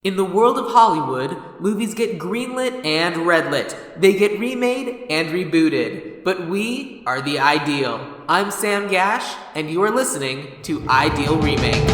In the world of Hollywood, movies get greenlit and redlit. They get remade and rebooted. But we are the Ideal. I'm Sam Gasch, and you are listening to Ideal Remake.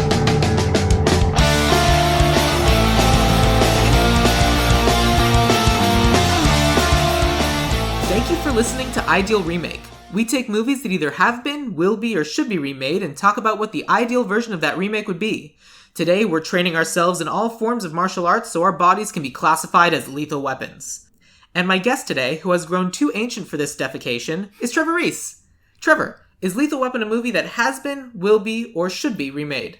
Thank you for listening to Ideal Remake. We take movies that either have been, will be, or should be remade and talk about what the ideal version of that remake would be. Today, we're training ourselves in all forms of martial arts so our bodies can be classified as lethal weapons. And my guest today, who has grown too ancient for this defecation, is Trevor Reece. Trevor, is Lethal Weapon a movie that has been, will be, or should be remade?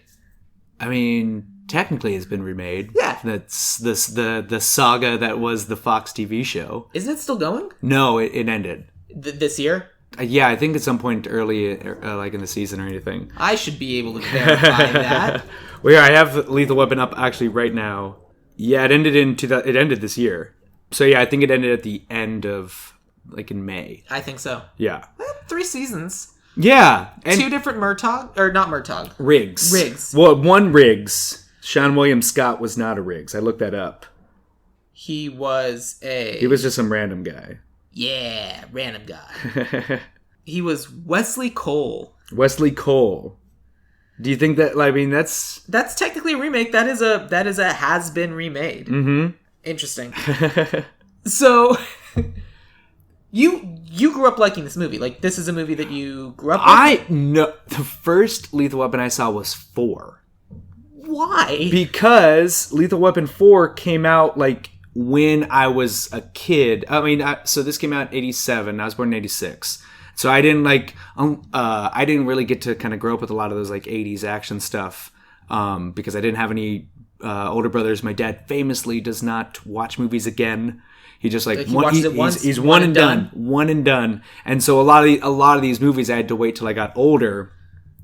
I mean, technically it's been remade. Yeah. That's the saga that was the Fox TV show. Isn't it still going? No, it ended. This year? Yeah, I think at some point early, like in the season or anything. I should be able to verify that. Well, yeah, I have Lethal Weapon up actually right now. Yeah, it ended it ended this year. So yeah, I think it ended at the end of, like in May. I think so. Yeah. 3 seasons. Yeah. And 2 different Murtaugh, or not Murtaugh. Riggs. Well, one Riggs. Sean William Scott was not a Riggs. I looked that up. He was just some random guy. Yeah, random guy. He was Wesley Cole. Wesley Cole. Do you think that? I mean, that's technically a remake. That is a has been remade. Mm-hmm. Interesting. So, you grew up liking this movie. Like, this is a movie that you grew up with? No. The first Lethal Weapon I saw was 4. Why? Because Lethal Weapon 4 came out like when I was a kid. I mean, so this came out in 87. I was born in 86. So I didn't I didn't really get to kind of grow up with a lot of those like 80s action stuff because I didn't have any older brothers. My dad famously does not watch movies again. He just watches it once. He's one and done. And so a lot of these movies I had to wait till I got older.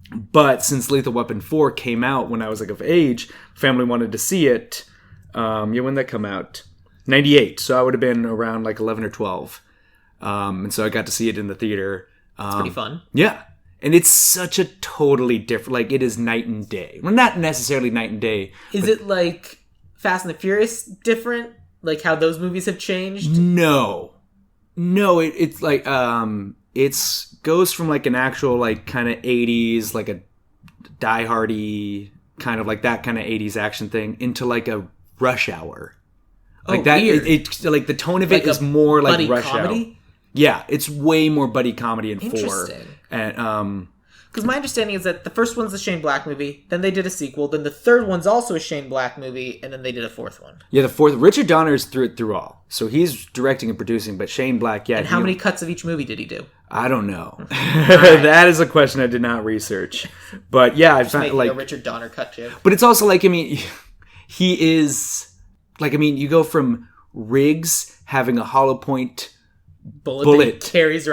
But since Lethal Weapon 4 came out when I was like of age, family wanted to see it. When did that come out? 98. So I would have been around like 11 or 12. And so I got to see it in the theater. It's pretty fun. Yeah. And it's such a totally different, like it is night and day. Well, not necessarily night and day. Is it like Fast and the Furious different? Like how those movies have changed? No, it's like, it's goes from like an actual like kind of 80s, like a Die Hardy kind of like that kind of 80s action thing into like a Rush Hour. Like that, it like the tone of it is more like Rush Hour. Yeah, it's way more buddy comedy in 4. Interesting. And because my understanding is that the first one's the Shane Black movie, then they did a sequel, then the third one's also a Shane Black movie, and then they did a 4th one. Yeah, the 4th. Richard Donner's through all, so he's directing and producing. But Shane Black, yeah. And how many cuts of each movie did he do? I don't know. That is a question I did not research. But yeah, I found like a Richard Donner cut joke. But it's also like, I mean, he is like, I mean, you go from Riggs having a hollow point bullet carries it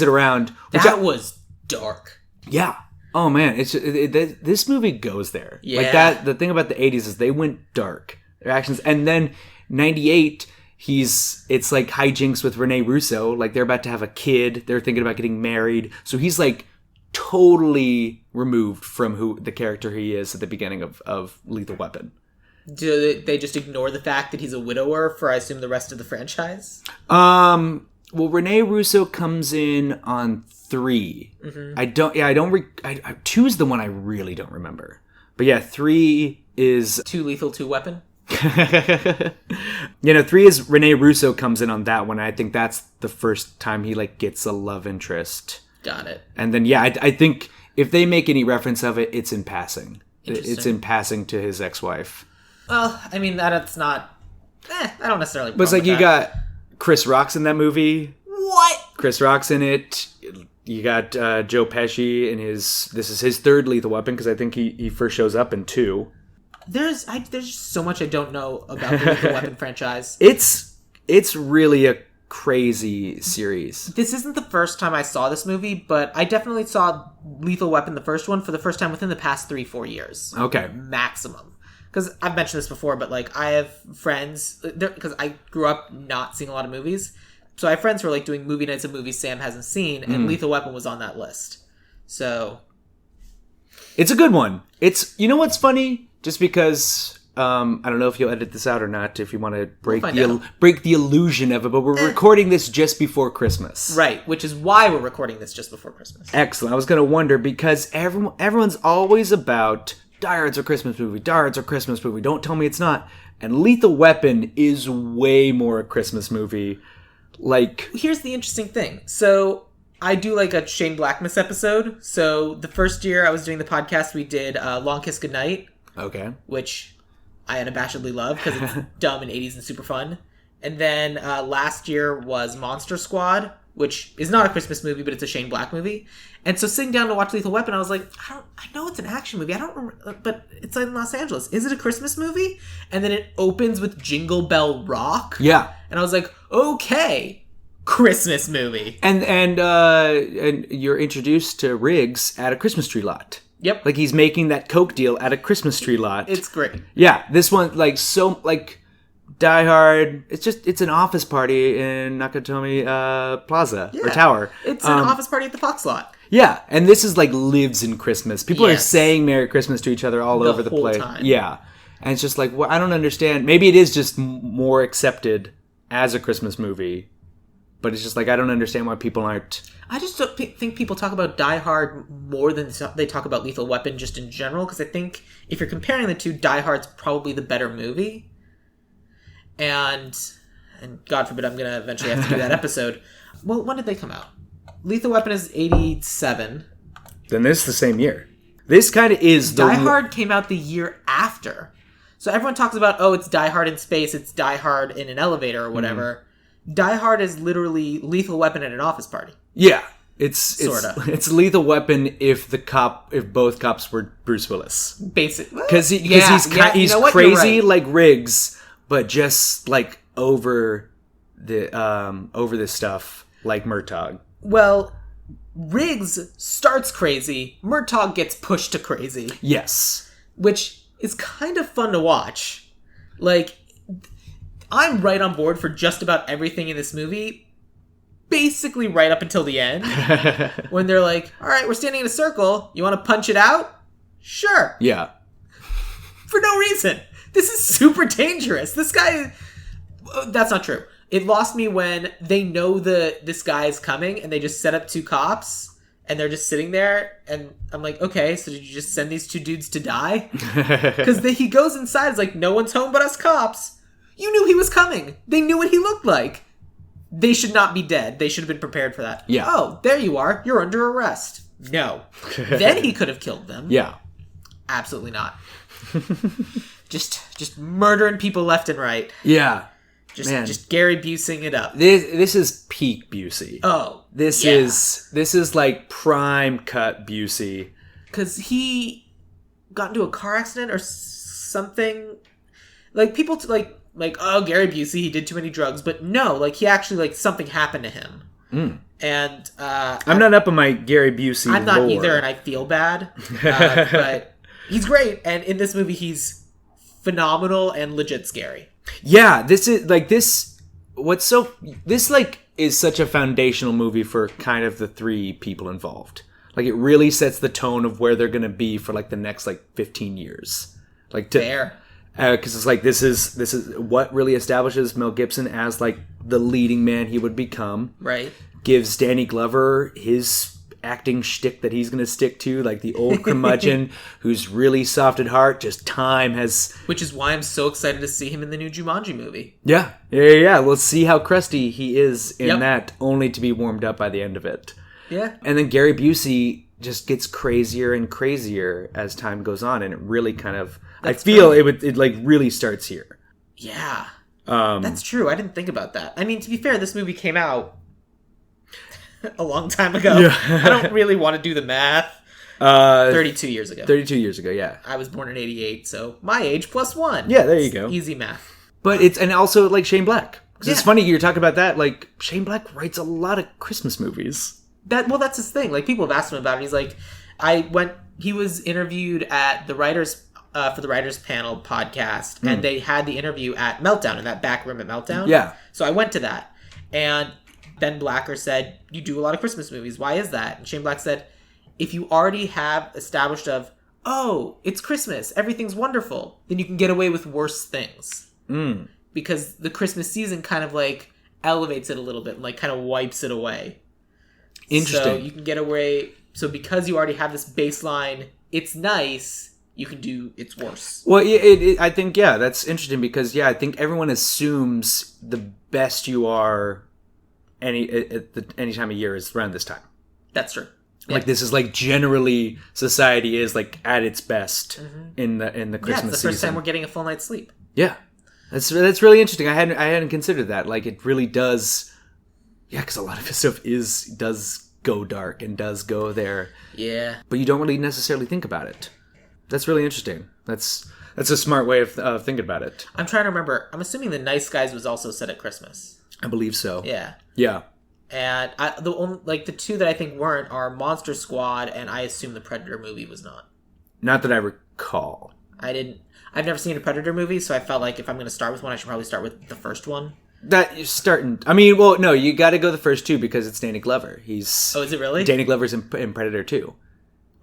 around. That was dark. Yeah. Oh man, this movie goes there. Yeah. Like that. The thing about the 80s is they went dark. Their actions, and then 98. It's like hijinks with Rene Russo. Like they're about to have a kid. They're thinking about getting married. So he's like totally removed from who the character he is at the beginning of Lethal Weapon. Do they just ignore the fact that he's a widower for, I assume, the rest of the franchise? Well, Rene Russo comes in on 3. Mm-hmm. 2 is the one I really don't remember. But yeah, 3 is 2 Lethal, 2 Weapon. 3 is Rene Russo comes in on that one. I think that's the first time he like gets a love interest. Got it. And then I think if they make any reference of it, it's in passing. It's in passing to his ex-wife. Well, I mean that's not. I don't necessarily. But it's like you got Chris Rock's in that movie. What? Chris Rock's in it. You got Joe Pesci in his. This is his 3rd Lethal Weapon because I think he first shows up in 2. There's so much I don't know about the Lethal Weapon franchise. It's really a crazy series. This isn't the first time I saw this movie, but I definitely saw Lethal Weapon, the first one, for the first time within the past 3-4 years. Okay. Maximum. Because I've mentioned this before, but like I have friends, because I grew up not seeing a lot of movies, so I have friends who are like doing movie nights of movies Sam hasn't seen, and Lethal Weapon was on that list. So it's a good one. It's, you know what's funny? Just because I don't know if you'll edit this out or not, if you want to break We'll break the illusion of it, but we're recording this just before Christmas. Right, which is why we're recording this just before Christmas. Excellent. I was going to wonder, because everyone's always about Die Hard's a Christmas movie, Die Hard's a Christmas movie, don't tell me it's not. And Lethal Weapon is way more a Christmas movie. Like, here's the interesting thing. So I do like a Shane Blackmas episode. So the first year I was doing the podcast, we did Long Kiss Goodnight. Okay. Which I unabashedly love because it's dumb and 80s and super fun. And then last year was Monster Squad, which is not a Christmas movie, but it's a Shane Black movie. And so sitting down to watch Lethal Weapon, I was like, I know it's an action movie. I don't remember, but it's in Los Angeles. Is it a Christmas movie? And then it opens with Jingle Bell Rock. Yeah. And I was like, okay, Christmas movie. And you're introduced to Riggs at a Christmas tree lot. Yep. Like, he's making that Coke deal at a Christmas tree lot. It's great. Yeah, this one, like, so, like, Die Hard, it's an office party in Nakatomi Plaza, or Tower. It's an office party at the Fox lot. Yeah, and this is, like, lives in Christmas. People are saying Merry Christmas to each other all over the place. Time. Yeah. And it's just like, well, I don't understand. Maybe it is just more accepted as a Christmas movie, but it's just like, I don't understand why people aren't... I just don't think people talk about Die Hard more than they talk about Lethal Weapon just in general, because I think if you're comparing the two, Die Hard's probably the better movie. And God forbid I'm going to eventually have to do that episode. Well, when did they come out? Lethal Weapon is 87. Then this is the same year. This kind of is the... Die Hard came out the year after. So everyone talks about, oh, it's Die Hard in space, it's Die Hard in an elevator or whatever. Die Hard is literally Lethal Weapon at an office party. Yeah. It's Lethal Weapon if both cops were Bruce Willis. Basically. Because he's crazy like Riggs, but just like over this stuff like Murtaugh. Well, Riggs starts crazy. Murtaugh gets pushed to crazy. Yes. Which is kind of fun to watch. Like, I'm right on board for just about everything in this movie. Basically right up until the end. When they're like, all right, we're standing in a circle. You want to punch it out? Sure. Yeah. For no reason. This is super dangerous. This guy... That's not true. It lost me when they know this guy is coming and they just set up two cops and they're just sitting there and I'm like, okay, so did you just send these two dudes to die? Because he goes inside, it's like, no one's home but us cops. You knew he was coming. They knew what he looked like. They should not be dead. They should have been prepared for that. Yeah. Oh, there you are. You're under arrest. No. Then he could have killed them. Yeah. Absolutely not. Just murdering people left and right. Yeah. Just Gary Busing it up. This is peak Busey. Oh. This is like prime cut Busey. Because he got into a car accident or something. Like, people like, oh, Gary Busey, he did too many drugs. But no, like, he actually, like, something happened to him. Mm. And I'm not up on my Gary Busey I'm not lore. either, and I feel bad. But he's great, and in this movie, he's phenomenal and legit scary. Yeah, this is like this is such a foundational movie for kind of the three people involved. Like, it really sets the tone of where they're going to be for like the next like 15 years. Like, fair. Because it's like this is what really establishes Mel Gibson as like the leading man he would become. Right. Gives Danny Glover his acting shtick that he's going to stick to, like the old curmudgeon who's really soft at heart. Just time has... Which is why I'm so excited to see him in the new Jumanji movie. Yeah. We'll see how crusty he is in that, only to be warmed up by the end of it. Yeah. And then Gary Busey just gets crazier and crazier as time goes on, and it really kind of... That's it like really starts here. Yeah. That's true. I didn't think about that. I mean, to be fair, this movie came out a long time ago. Yeah. I don't really want to do the math. 32 years ago. 32 years ago, yeah. I was born in 88, so my age plus one. Yeah, there you go. Easy math. But and also like Shane Black. Because it's funny you're talking about that. Like, Shane Black writes a lot of Christmas movies. That's his thing. Like, people have asked him about it. He's like, he was interviewed at the writers for the Writers Panel podcast, and they had the interview at Meltdown, in that back room at Meltdown. Yeah. So I went to that, and Ben Blacker said, you do a lot of Christmas movies. Why is that? And Shane Black said, if you already have established of, oh, it's Christmas, everything's wonderful, then you can get away with worse things. Because the Christmas season kind of like elevates it a little bit and like kind of wipes it away. Interesting. So you can get away. So because you already have this baseline, it's nice, you can do it's worse. Well, I think, yeah, that's interesting because, yeah, I think everyone assumes the best you are any time of year is around this time. That's true. Like this is like generally society is like at its best in the Christmas season. It's the first time we're getting a full night's sleep. Yeah, that's really interesting. I hadn't considered that. Like it really does. Yeah, because a lot of his stuff does go dark and does go there. Yeah, but you don't really necessarily think about it. That's really interesting. That's a smart way of thinking about it. I'm trying to remember. I'm assuming The Nice Guys was also set at Christmas. I believe so. Yeah. Yeah. And the two that I think weren't are Monster Squad, and I assume the Predator movie was not. Not that I recall. I've never seen a Predator movie, so I felt like if I'm going to start with one, I should probably start with the first one. That you're starting. I mean, well, no, you got to go the first two because it's Danny Glover. Oh, is it really? Danny Glover's in Predator 2.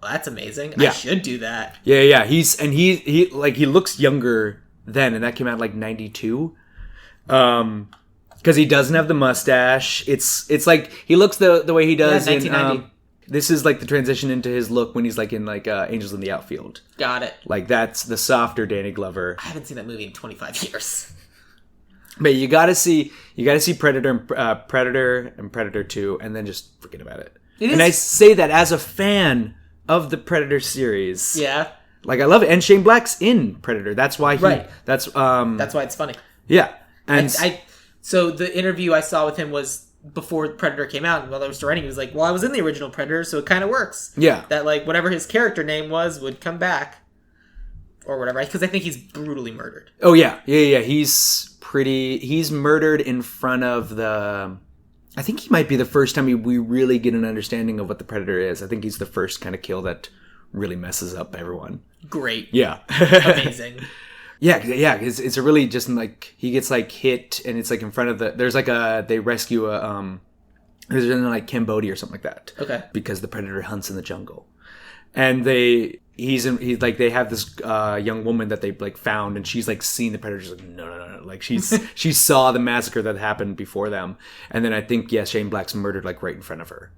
Well, that's amazing. Yeah. I should do that. Yeah. He looks younger then, and that came out like 92. Because he doesn't have the mustache. It's like he looks the way he does in 1990. This is like the transition into his look when he's like in like Angels in the Outfield. Got it. Like that's the softer Danny Glover. I haven't seen that movie in 25 years. But you gotta see Predator and Predator 2, and then just forget about it. And I say that as a fan of the Predator series. Yeah. Like I love it, and Shane Black's in Predator. That's why that's why it's funny. Yeah, and so the interview I saw with him was before Predator came out, and while I was writing, he was like, well, I was in the original Predator, so it kind of works. Yeah. That, like, whatever his character name was would come back. Or whatever, because I think he's brutally murdered. Oh, yeah. Yeah. He's murdered in front of I think he might be the first time we really get an understanding of what the Predator is. I think he's the first kind of kill that really messes up everyone. Great. Yeah. Amazing. Yeah. It's a really just like he gets like hit, and it's like in front of there's like they rescue there's in like Cambodia or something like that. Okay. Because the Predator hunts in the jungle, and they have this young woman that they like found, and she's like seeing the Predator. She's like no, like she saw the massacre that happened before them, and then I think Shane Black's murdered like right in front of her.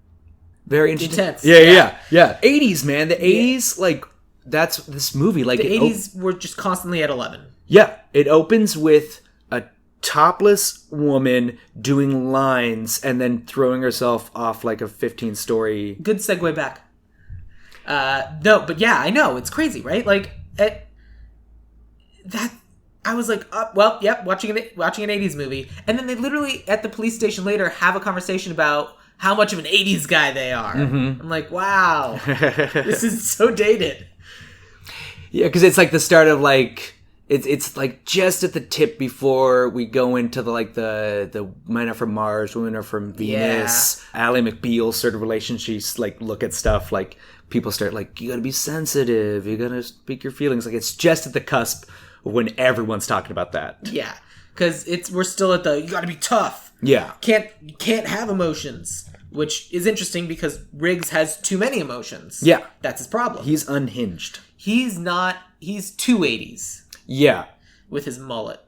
Very interesting. Intense. Yeah. 80s, man. The 80s, like. That's this movie. Like the 80s were just constantly at 11. Yeah, it opens with a topless woman doing lines and then throwing herself off like a 15-story. Good segue back. No, but yeah, I know it's crazy, right? Like that. I was like, watching an 80s movie, and then they literally at the police station later have a conversation about how much of an 80s guy they are. Mm-hmm. I'm like, wow, this is so dated. Yeah, because it's like the start of like it's like just at the tip before we go into the men are from Mars, women are from Venus. Yeah. Ally McBeal sort of relationships like look at stuff like people start like you gotta be sensitive, you gotta speak your feelings. Like it's just at the cusp of when everyone's talking about that. Yeah, because we're still at you gotta be tough. Yeah, you can't have emotions. Which is interesting because Riggs has too many emotions. Yeah. That's his problem. He's unhinged. He's too 80s. Yeah. With his mullet.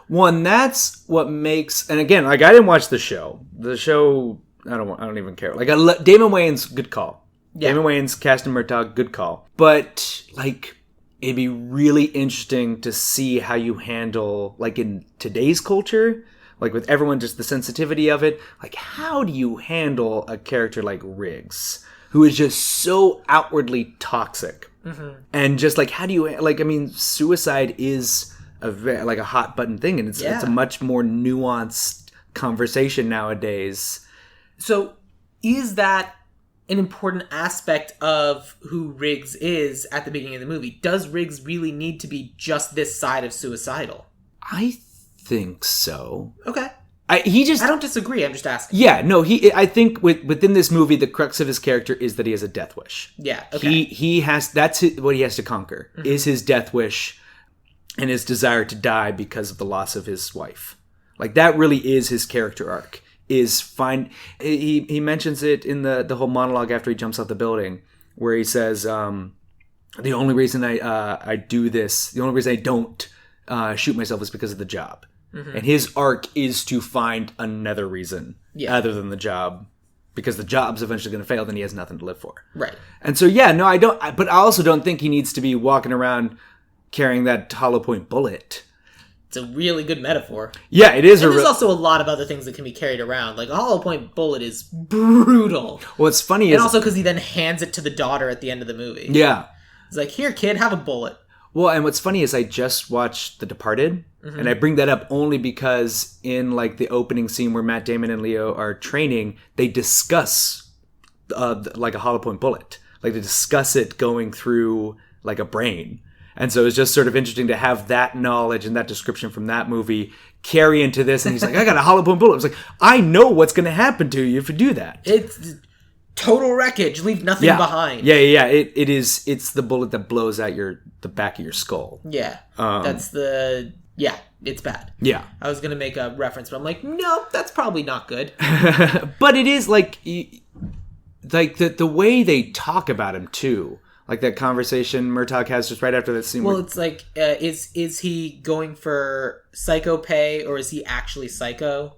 One, that's what makes, and again, like I didn't watch the show. The show, I don't even care. Like Damon Wayans, good call. Yeah. Damon Wayans, Caston Murtaugh, good call. But like, it'd be really interesting to see how you handle, like in today's culture, like with everyone, just the sensitivity of it. Like, how do you handle a character like Riggs, who is just so outwardly toxic? Mm-hmm. And just like, how do you, like, I mean, suicide is a hot button thing, and it's a much more nuanced conversation nowadays. So is that an important aspect of who Riggs is at the beginning of the movie? Does Riggs really need to be just this side of suicidal? I think so. Okay. I don't disagree. I'm just asking. Yeah, no. I think within this movie, the crux of his character is that he has a death wish. Yeah. Okay. That's what he has to conquer is his death wish and his desire to die because of the loss of his wife. Like that really is his character arc. He mentions it in the whole monologue after he jumps off the building, where he says, the only reason I do this, the only reason I don't shoot myself is because of the job. Mm-hmm. And his arc is to find another reason other than the job, because the job's eventually going to fail, then he has nothing to live for. Right. And so, yeah, no, I don't, but I also don't think he needs to be walking around carrying that hollow point bullet. It's a really good metaphor. Yeah, it is. And there's also a lot of other things that can be carried around. Like, a hollow point bullet is brutal. What's funny is... And also because he then hands it to the daughter at the end of the movie. Yeah. He's like, here, kid, have a bullet. Well, and what's funny is I just watched The Departed, and I bring that up only because in, like, the opening scene where Matt Damon and Leo are training, they discuss, like, a hollow point bullet. Like, they discuss it going through, like, a brain. And so it's just sort of interesting to have that knowledge and that description from that movie carry into this. And he's like, I got a hollow point bullet. I was like, I know what's going to happen to you if you do that. It's total wreckage. Leave nothing behind. Yeah. It is. It's the bullet that blows out the back of your skull. Yeah. It's bad. Yeah. I was going to make a reference, but I'm like, nope, that's probably not good. But it is like the way they talk about him too. Like that conversation Murtaugh has just right after that scene. Well, it's like, is he going for psycho pay or is he actually psycho?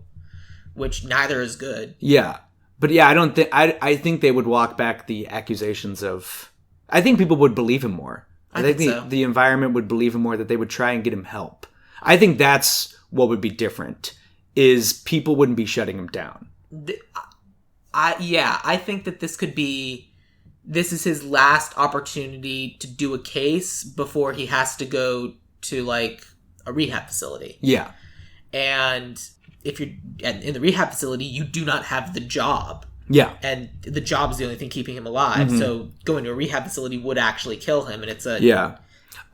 Which neither is good. Yeah. But yeah, I don't think... I think they would walk back the accusations of... I think people would believe him more. I think so. The environment would believe him more, that they would try and get him help. I think that's what would be different, is people wouldn't be shutting him down. I think that this could be... This is his last opportunity to do a case before he has to go to, like, a rehab facility. Yeah. And if you're in the rehab facility, you do not have the job. Yeah. And the job is the only thing keeping him alive. Mm-hmm. So going to a rehab facility would actually kill him. And it's a... Yeah.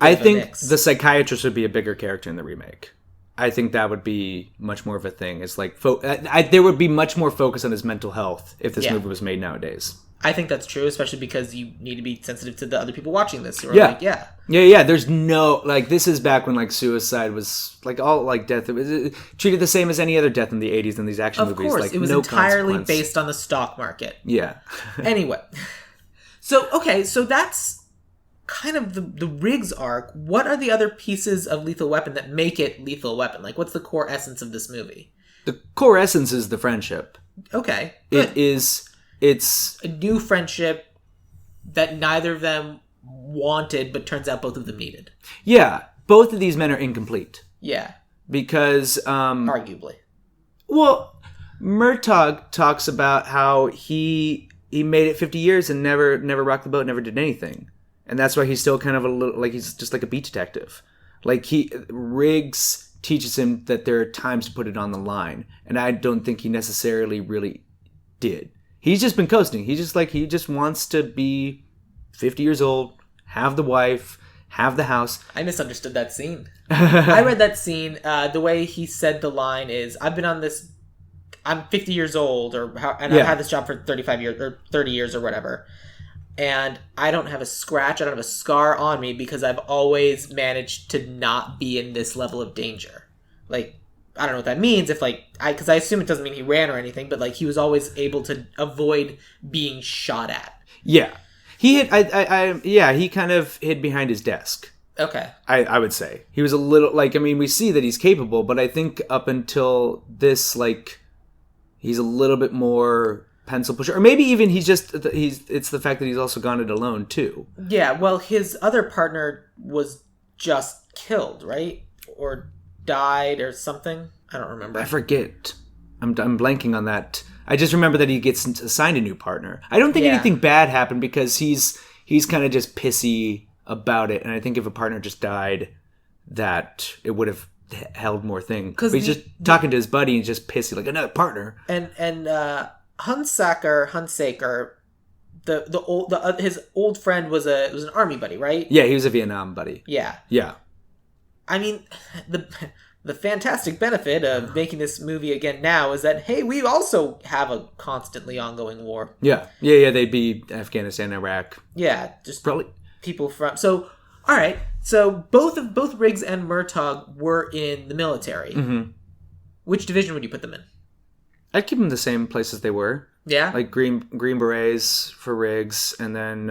I think the psychiatrist would be a bigger character in the remake. I think that would be much more of a thing. It's like... there would be much more focus on his mental health if this movie was made nowadays. I think that's true, especially because you need to be sensitive to the other people watching this. Who are Yeah. Yeah. There's no... Like, this is back when, like, suicide was... Like, all, like, death... It was treated the same as any other death in the 80s in these action movies. Of course. Like, it was entirely based on the stock market. Yeah. Anyway. So that's kind of the Riggs arc. What are the other pieces of Lethal Weapon that make it Lethal Weapon? Like, what's the core essence of this movie? The core essence is the friendship. Okay. Good. It's a new friendship that neither of them wanted, but turns out both of them needed. Yeah. Both of these men are incomplete. Yeah. Because... arguably. Well, Murtaugh talks about how he made it 50 years and never rocked the boat, never did anything. And that's why he's still kind of a little... Like, he's just like a beat detective. Like, Riggs teaches him that there are times to put it on the line. And I don't think he necessarily really did. He's just been coasting. He just wants to be 50 years old, have the wife, have the house. I misunderstood that scene. I read that scene. The way he said the line is, I'm 50 years old, I've had this job for 35 years, or 30 years, or whatever. And I don't have a scratch, I don't have a scar on me because I've always managed to not be in this level of danger. Like, I don't know what that means, if, like, because I assume it doesn't mean he ran or anything, but, like, he was always able to avoid being shot at. Yeah. He he kind of hid behind his desk. Okay. I would say. He was a little, like, I mean, we see that he's capable, but I think up until this, like, he's a little bit more pencil pusher. Or maybe even it's the fact that he's also gone it alone, too. Yeah, well, his other partner was just killed, right? Or died or something. I don't remember. I forget. I'm blanking on that. I just remember that he gets assigned a new partner. I don't think anything bad happened because he's kind of just pissy about it. And I think if a partner just died, that it would have held more thing. But he's just talking to his buddy and just pissy, like, another partner. And Hunsaker, his old friend was an army buddy, right? Yeah, he was a Vietnam buddy. Yeah. Yeah. I mean, the fantastic benefit of making this movie again now is that, hey, we also have a constantly ongoing war. Yeah. They'd be Afghanistan, Iraq. Yeah, just probably people from. So, all right. So both Riggs and Murtaugh were in the military. Mm-hmm. Which division would you put them in? I'd keep them the same places they were. Yeah, like Green Berets for Riggs, and then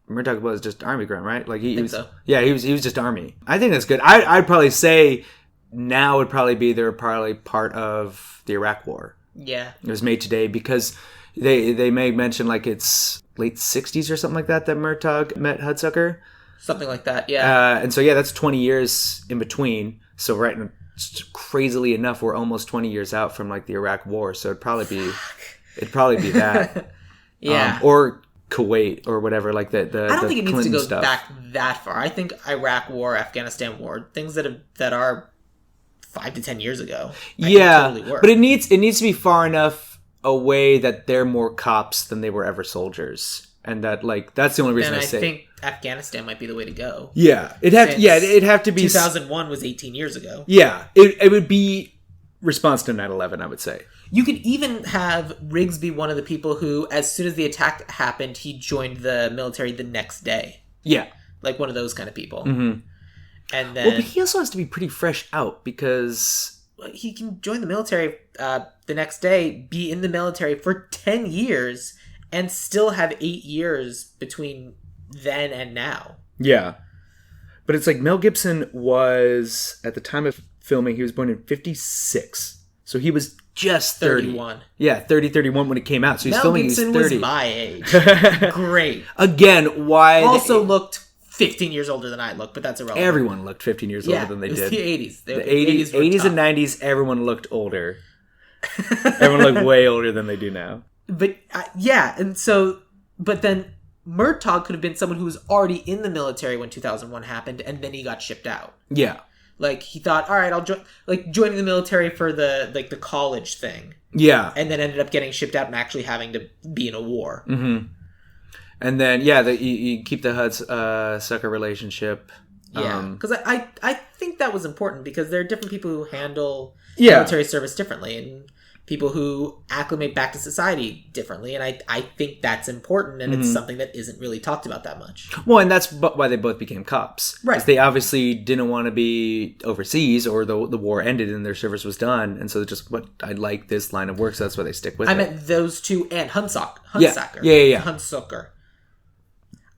Murtaugh was just Army grunt, right? Like he was. so. Yeah, he was just Army. I think that's good. I'd probably say now would probably be they're probably part of the Iraq War. Yeah. It was made today because they may mention like it's late 60s or something like that Murtaugh met Hudsucker. Something like that, yeah. And so, yeah, that's 20 years in between. So, right, crazily enough, we're almost 20 years out from, like, the Iraq War. So, it'd probably be that. Yeah. Or Kuwait or whatever, like the I don't think it needs Clinton to go stuff. back that far. I think Iraq War, Afghanistan War, things that are 5 to 10 years ago. Yeah, totally work. But it needs to be far enough away that they're more cops than they were ever soldiers. And that, like, that's the only reason I say. I think Afghanistan might be the way to go. Yeah, it'd have to be. 2001 was 18 years ago. Yeah, it would be response to 9/11, I would say. You could even have Riggs be one of the people who, as soon as the attack happened, he joined the military the next day. Yeah, like one of those kind of people. Mm-hmm. And then, but he also has to be pretty fresh out because he can join the military the next day, be in the military for 10 years. And still have 8 years between then and now. Yeah. But it's like Mel Gibson was, at the time of filming, he was born in 56. So he was just 30. 31. Yeah, 31 when it came out. So he's Mel filming, Gibson he's 30. was my age. Great. Again, why... Also looked 15 years older than I looked, but that's irrelevant. Everyone looked 15 years older than they did. It was the 80s. The 80s and 90s, everyone looked older. Everyone looked way older than they do now. But but then Murtaugh could have been someone who was already in the military when 2001 happened, and then he got shipped out. Yeah, like he thought, all right, I'll joining the military for the college thing. Yeah, and then ended up getting shipped out and actually having to be in a war. Mm-hmm. And then you keep the Hudsucker relationship. Yeah, because I think that was important because there are different people who handle military service differently and people who acclimate back to society differently, and I think that's important, and it's something that isn't really talked about that much. Well, and that's why they both became cops. Right. Because they obviously didn't want to be overseas, or the war ended and their service was done, and so just, I like this line of work, so that's why they stick with it. I meant those two and Hudsucker. Yeah. Hudsucker.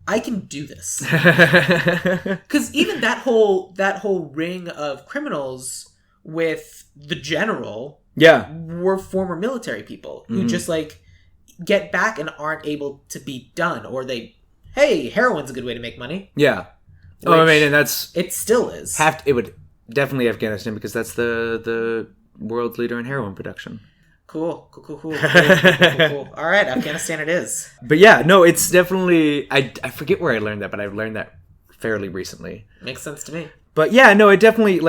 I can do this. Because even that whole ring of criminals with the general... were former military people who just get back and aren't able to be done, or heroin's a good way to make money. Yeah. I mean, and it still is. It would definitely Afghanistan because that's the world leader in heroin production. Cool. All right, Afghanistan it is. But yeah, no, it's definitely I forget where I learned that, but I've learned that fairly recently. Makes sense to me. But yeah, no, it definitely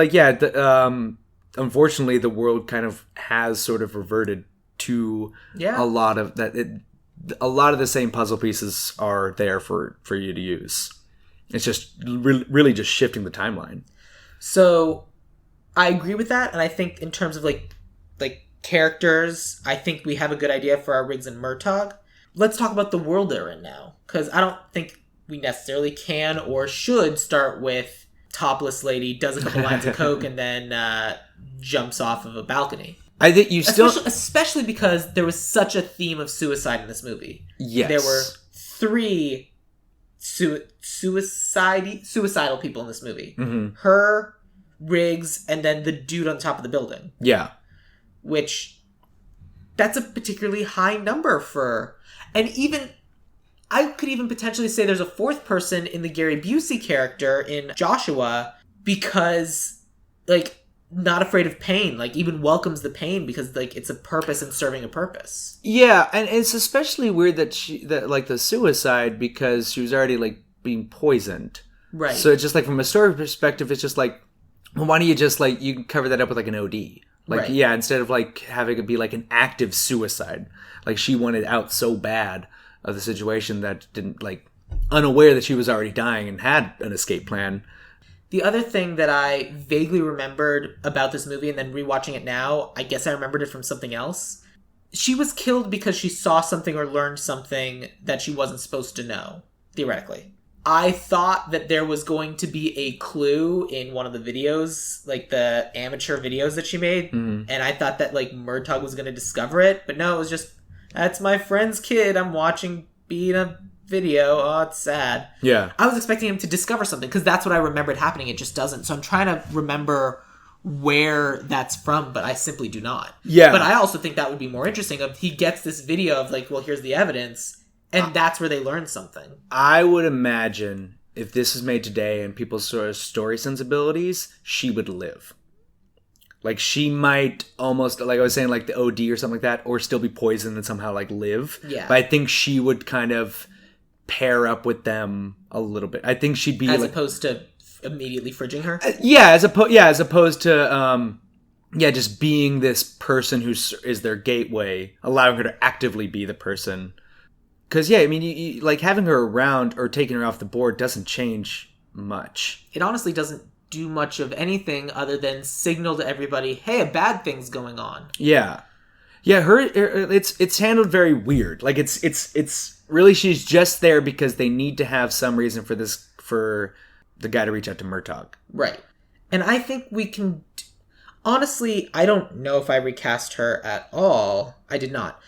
unfortunately, the world kind of has sort of reverted to a lot of that. A lot of the same puzzle pieces are there for you to use. It's just really just shifting the timeline. So I agree with that, and I think in terms of like characters, I think we have a good idea for our Riggs and Murtaugh. Let's talk about the world they're in now, because I don't think we necessarily can or should start with topless lady does a couple lines of coke and then jumps off of a balcony. I think you especially because there was such a theme of suicide in this movie. Yes, there were 3 suicidal people in this movie. Mm-hmm. Her, Riggs, and then the dude on top of the building. Yeah, which that's a particularly high number for, and even. I could even potentially say there's a 4th person in the Gary Busey character in Joshua because, not afraid of pain, even welcomes the pain because, it's a purpose and serving a purpose. Yeah, and it's especially weird that the suicide because she was already, being poisoned. Right. So it's just, from a story perspective, it's just, well, why don't you just, you can cover that up with, an OD. Right. Yeah, instead of, having it be, an active suicide. She wanted out so bad of the situation that didn't unaware that she was already dying and had an escape plan. The other thing that I vaguely remembered about this movie and then rewatching it now, I guess I remembered it from something else. She was killed because she saw something or learned something that she wasn't supposed to know, theoretically. I thought that there was going to be a clue in one of the videos, the amateur videos that she made, and I thought that Murtaugh was going to discover it, but no, it was just, that's my friend's kid I'm watching being a video. Oh, it's sad. Yeah. I was expecting him to discover something because that's what I remembered happening. It just doesn't. So I'm trying to remember where that's from, but I simply do not. Yeah. But I also think that would be more interesting if he gets this video of like, well, here's the evidence, and that's where they learn something. I would imagine if this is made today and people's sort of story sensibilities, she would live. Like, she might almost, like I was saying, like the OD or something like that, or still be poisoned and somehow, like, live. Yeah. But I think she would kind of pair up with them a little bit. I think she'd be as like, opposed to immediately fridging her? as opposed to, just being this person who is their gateway, allowing her to actively be the person. Because, I mean, you, like, having her around or taking her off the board doesn't change much. It honestly doesn't do much of anything other than signal to everybody, hey, a bad thing's going on. Yeah, it's handled very weird. Like it's really, she's just there because they need to have some reason for the guy to reach out to Murtaugh. Right. And I think we can, honestly, I don't know if I recast her at all. I did not,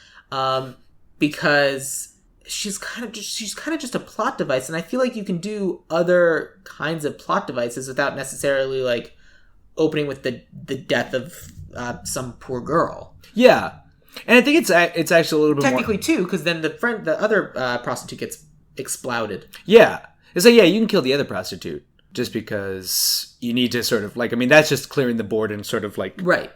because she's kind of just a plot device, and I feel like you can do other kinds of plot devices without necessarily like opening with the death of some poor girl. Yeah, and I think it's actually a little bit technically more too, because then the other prostitute gets exploded. Yeah, it's like, you can kill the other prostitute just because you need to sort of like, I mean, that's just clearing the board and sort of like right,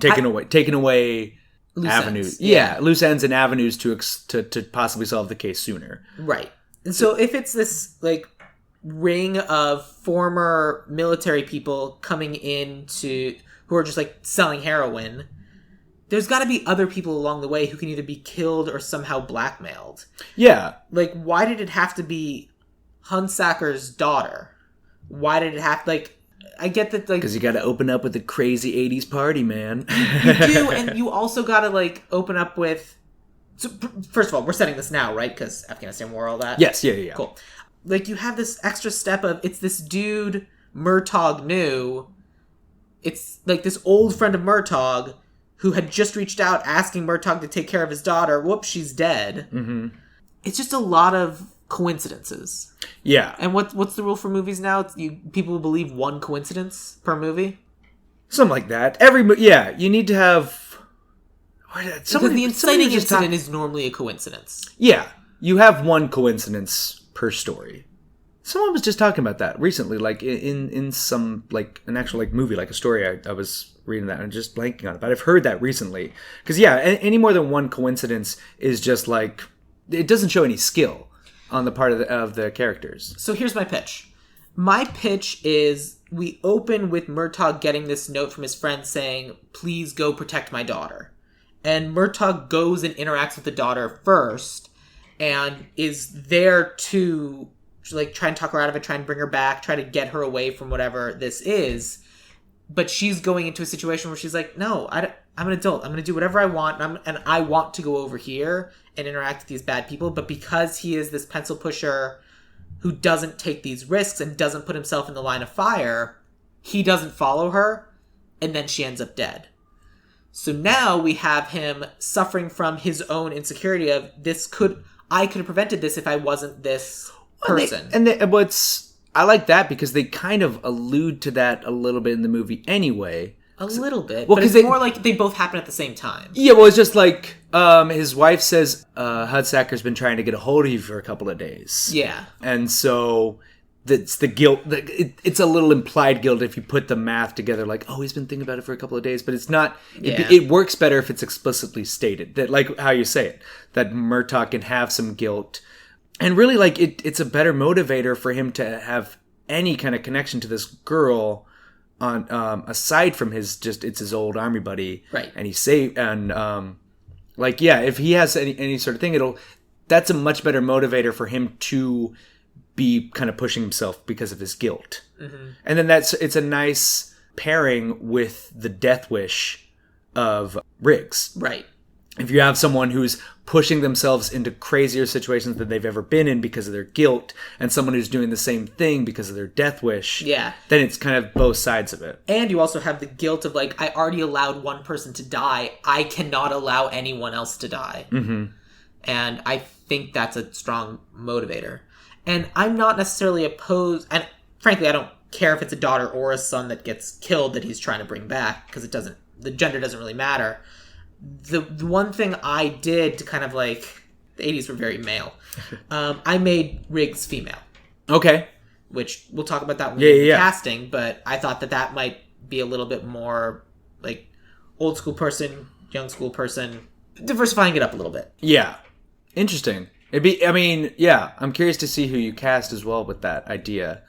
taking away. Loose avenues, ends. Yeah, loose ends and avenues to possibly solve the case sooner. Right. And so if it's this like ring of former military people coming into who are just like selling heroin, there's got to be other people along the way who can either be killed or somehow blackmailed. Yeah. Like, why did it have to be Hunsacker's daughter? Why did it have like? I get that, like, because you got to open up with the crazy 80s party, man. You do, and you also got to like open up with. So, first of all, we're setting this now, right? Because Afghanistan war, all that. Yes, yeah. Cool. Like, you have this extra step of it's this dude Murtaugh knew. It's like this old friend of Murtaugh who had just reached out asking Murtaugh to take care of his daughter. Whoops, she's dead. Mm-hmm. It's just a lot of coincidences. Yeah. And what's the rule for movies now? People believe one coincidence per movie? Something like that. You need to have... Because the inciting incident is normally a coincidence. Yeah. You have one coincidence per story. Someone was just talking about that recently, like in some, like, an actual, like, movie, like a story. I was reading that and just blanking on it. But I've heard that recently. Because, any more than one coincidence is just, like... It doesn't show any skill on the part of the characters. So here's my pitch. My pitch is we open with Murtaugh getting this note from his friend saying, please go protect my daughter. And Murtaugh goes and interacts with the daughter first and is there to like try and talk her out of it, try and bring her back, try to get her away from whatever this is. But she's going into a situation where she's like, no, I'm an adult. I'm going to do whatever I want. And I want to go over here and interact with these bad people. But because he is this pencil pusher who doesn't take these risks and doesn't put himself in the line of fire, he doesn't follow her. And then she ends up dead. So now we have him suffering from his own insecurity of I could have prevented this if I wasn't this person. I like that because they kind of allude to that a little bit in the movie anyway. A little bit. Well, but it's more like they both happen at the same time. Yeah, well, it's just like his wife says Hunsacker's been trying to get a hold of you for a couple of days. Yeah. And so that's the guilt. It's a little implied guilt if you put the math together, like, oh, he's been thinking about it for a couple of days. But it's not. Yeah. It works better if it's explicitly stated. That, like how you say it, that Murtaugh can have some guilt. And really, like, it's a better motivator for him to have any kind of connection to this girl on aside from it's his old army buddy. Right. And he's safe. And, if he has any sort of thing, that's a much better motivator for him to be kind of pushing himself because of his guilt. Mm-hmm. And then it's a nice pairing with the death wish of Riggs. Right. If you have someone who's pushing themselves into crazier situations than they've ever been in because of their guilt, and someone who's doing the same thing because of their death wish, then it's kind of both sides of it. And you also have the guilt of, like, I already allowed one person to die. I cannot allow anyone else to die. Mm-hmm. And I think that's a strong motivator. And I'm not necessarily opposed, and frankly, I don't care if it's a daughter or a son that gets killed that he's trying to bring back, because the gender doesn't really matter. The one thing I did to kind of like, the 80s were very male. I made Riggs female. Okay. Which we'll talk about that when we do yeah. casting, but I thought that might be a little bit more like old school person, young school person, diversifying it up a little bit. Yeah. Interesting. I'm curious to see who you cast as well with that idea.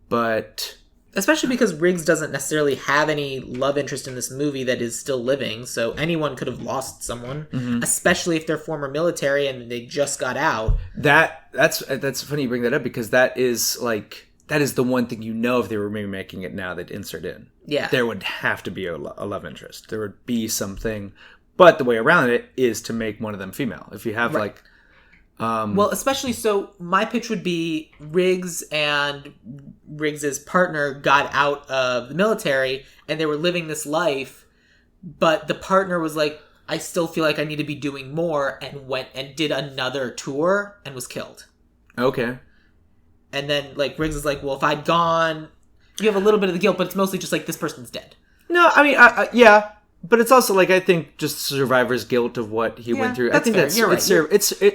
But especially because Riggs doesn't necessarily have any love interest in this movie that is still living, so anyone could have lost someone, especially if they're former military and they just got out. That's funny you bring that up, because that is the one thing if they were remaking it now, they'd insert in. Yeah. There would have to be a love interest. There would be something, but the way around it is to make one of them female. If you have well, especially so, my pitch would be Riggs and Riggs's partner got out of the military and they were living this life, but the partner was like, I still feel like I need to be doing more, and went and did another tour and was killed. Okay. And then like Riggs is like, well, if I'd gone, you have a little bit of the guilt, but it's mostly just like, this person's dead. No, I mean, yeah. But it's also I think just survivor's guilt of what he went through. I think fair. that's You're right.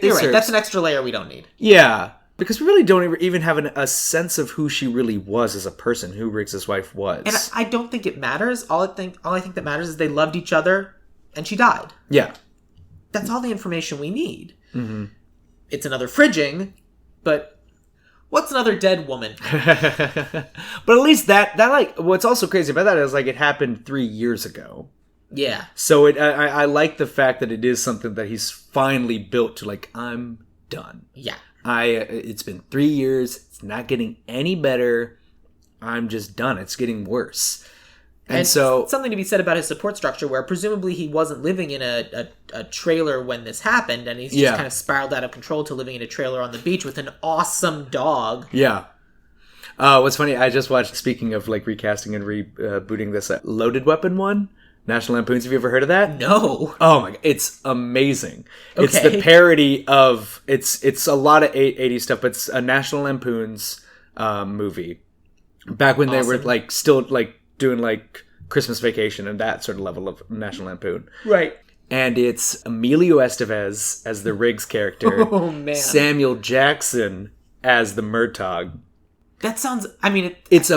You're right. That's an extra layer we don't need. Yeah, because we really don't even have a sense of who she really was as a person, who Riggs' wife was. And I don't think it matters. All I think that matters is they loved each other, and she died. Yeah, that's all the information we need. Mm-hmm. It's another fridging, but what's another dead woman? But at least that what's also crazy about that is it happened 3 years ago. Yeah. So I like the fact that it is something that he's finally built to I'm done. Yeah. It's been 3 years. It's not getting any better. I'm just done. It's getting worse. And so something to be said about his support structure, where presumably he wasn't living in a trailer when this happened, and he's just kind of spiraled out of control to living in a trailer on the beach with an awesome dog. Yeah. What's funny, I just watched, speaking of recasting and rebooting this Loaded Weapon one. National Lampoons, have you ever heard of that? No. Oh my god, it's amazing. Okay. It's the parody of, it's a lot of 80s stuff, but it's a National Lampoons movie. Back when they were still doing Christmas Vacation and that sort of level of National Lampoon. Right. And it's Emilio Estevez as the Riggs character. Oh man. Samuel Jackson as the Murtaugh. That sounds, I mean, it's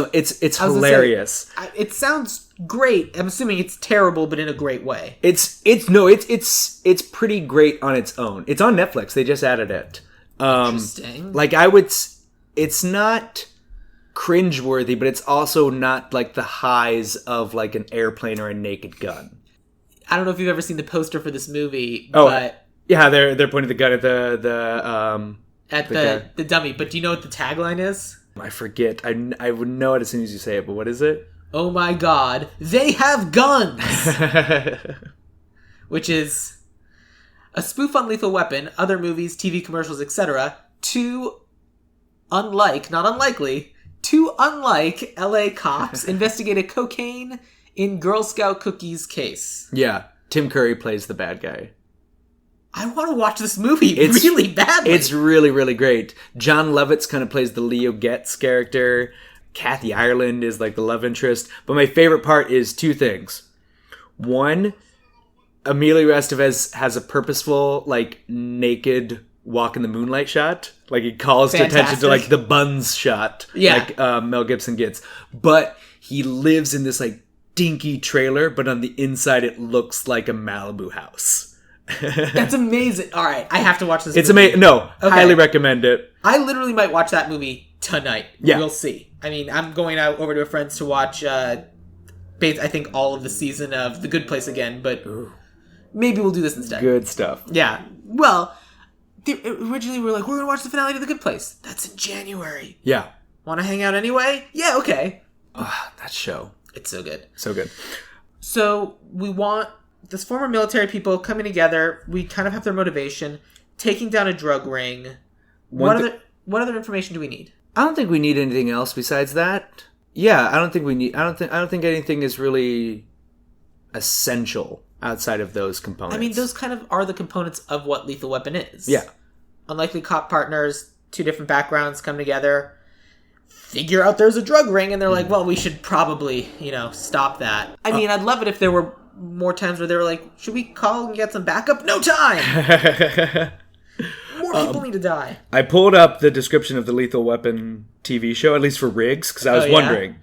hilarious. It sounds great. I'm assuming it's terrible, but in a great way. It's pretty great on its own. It's on Netflix. They just added it. Interesting. It's not cringeworthy, but it's also not the highs of an airplane or a Naked Gun. I don't know if you've ever seen the poster for this movie. But yeah, they're pointing the gun at the dummy. But do you know what the tagline is? I forget. I would know it as soon as you say it, but what is it? Oh my god, they have guns! Which is a spoof on Lethal Weapon, other movies, TV commercials, etc. Two unlike LA cops investigate a cocaine in Girl Scout cookies case. Yeah, Tim Curry plays the bad guy. I want to watch this movie really badly. It's really, really great. John Lovitz kind of plays the Leo Getz character. Kathy Ireland is the love interest. But my favorite part is two things. One, Emilio Estevez has a purposeful, naked walk in the moonlight shot. He calls attention to, the buns shot. Yeah. Mel Gibson gets. But he lives in this, dinky trailer, but on the inside it looks like a Malibu house. That's amazing. All right, I have to watch this movie. It's amazing. No, okay. Highly recommend it. I literally might watch that movie tonight. Yeah. We'll see. I mean, I'm going out over to a friend's to watch, I think, all of the season of The Good Place again, but maybe we'll do this instead. Good stuff. Yeah. Well, originally we were we're going to watch the finale of The Good Place. That's in January. Yeah. Want to hang out anyway? Yeah, okay. That show. It's so good. So good. So we want this former military people coming together. We kind of have their motivation, taking down a drug ring. What other information do we need? I don't think we need anything else besides that. Yeah, I don't think anything is really essential. outside of those components. I mean, those kind of are the components of what Lethal Weapon is. Yeah. Unlikely cop partners, 2 different backgrounds come together, figure out there's a drug ring, and they're like, well, we should probably, stop that. I mean, I'd love it if there were more times where they were like, should we call and get some backup? No time! More people need to die. I pulled up the description of the Lethal Weapon TV show, at least for Riggs, because I was wondering.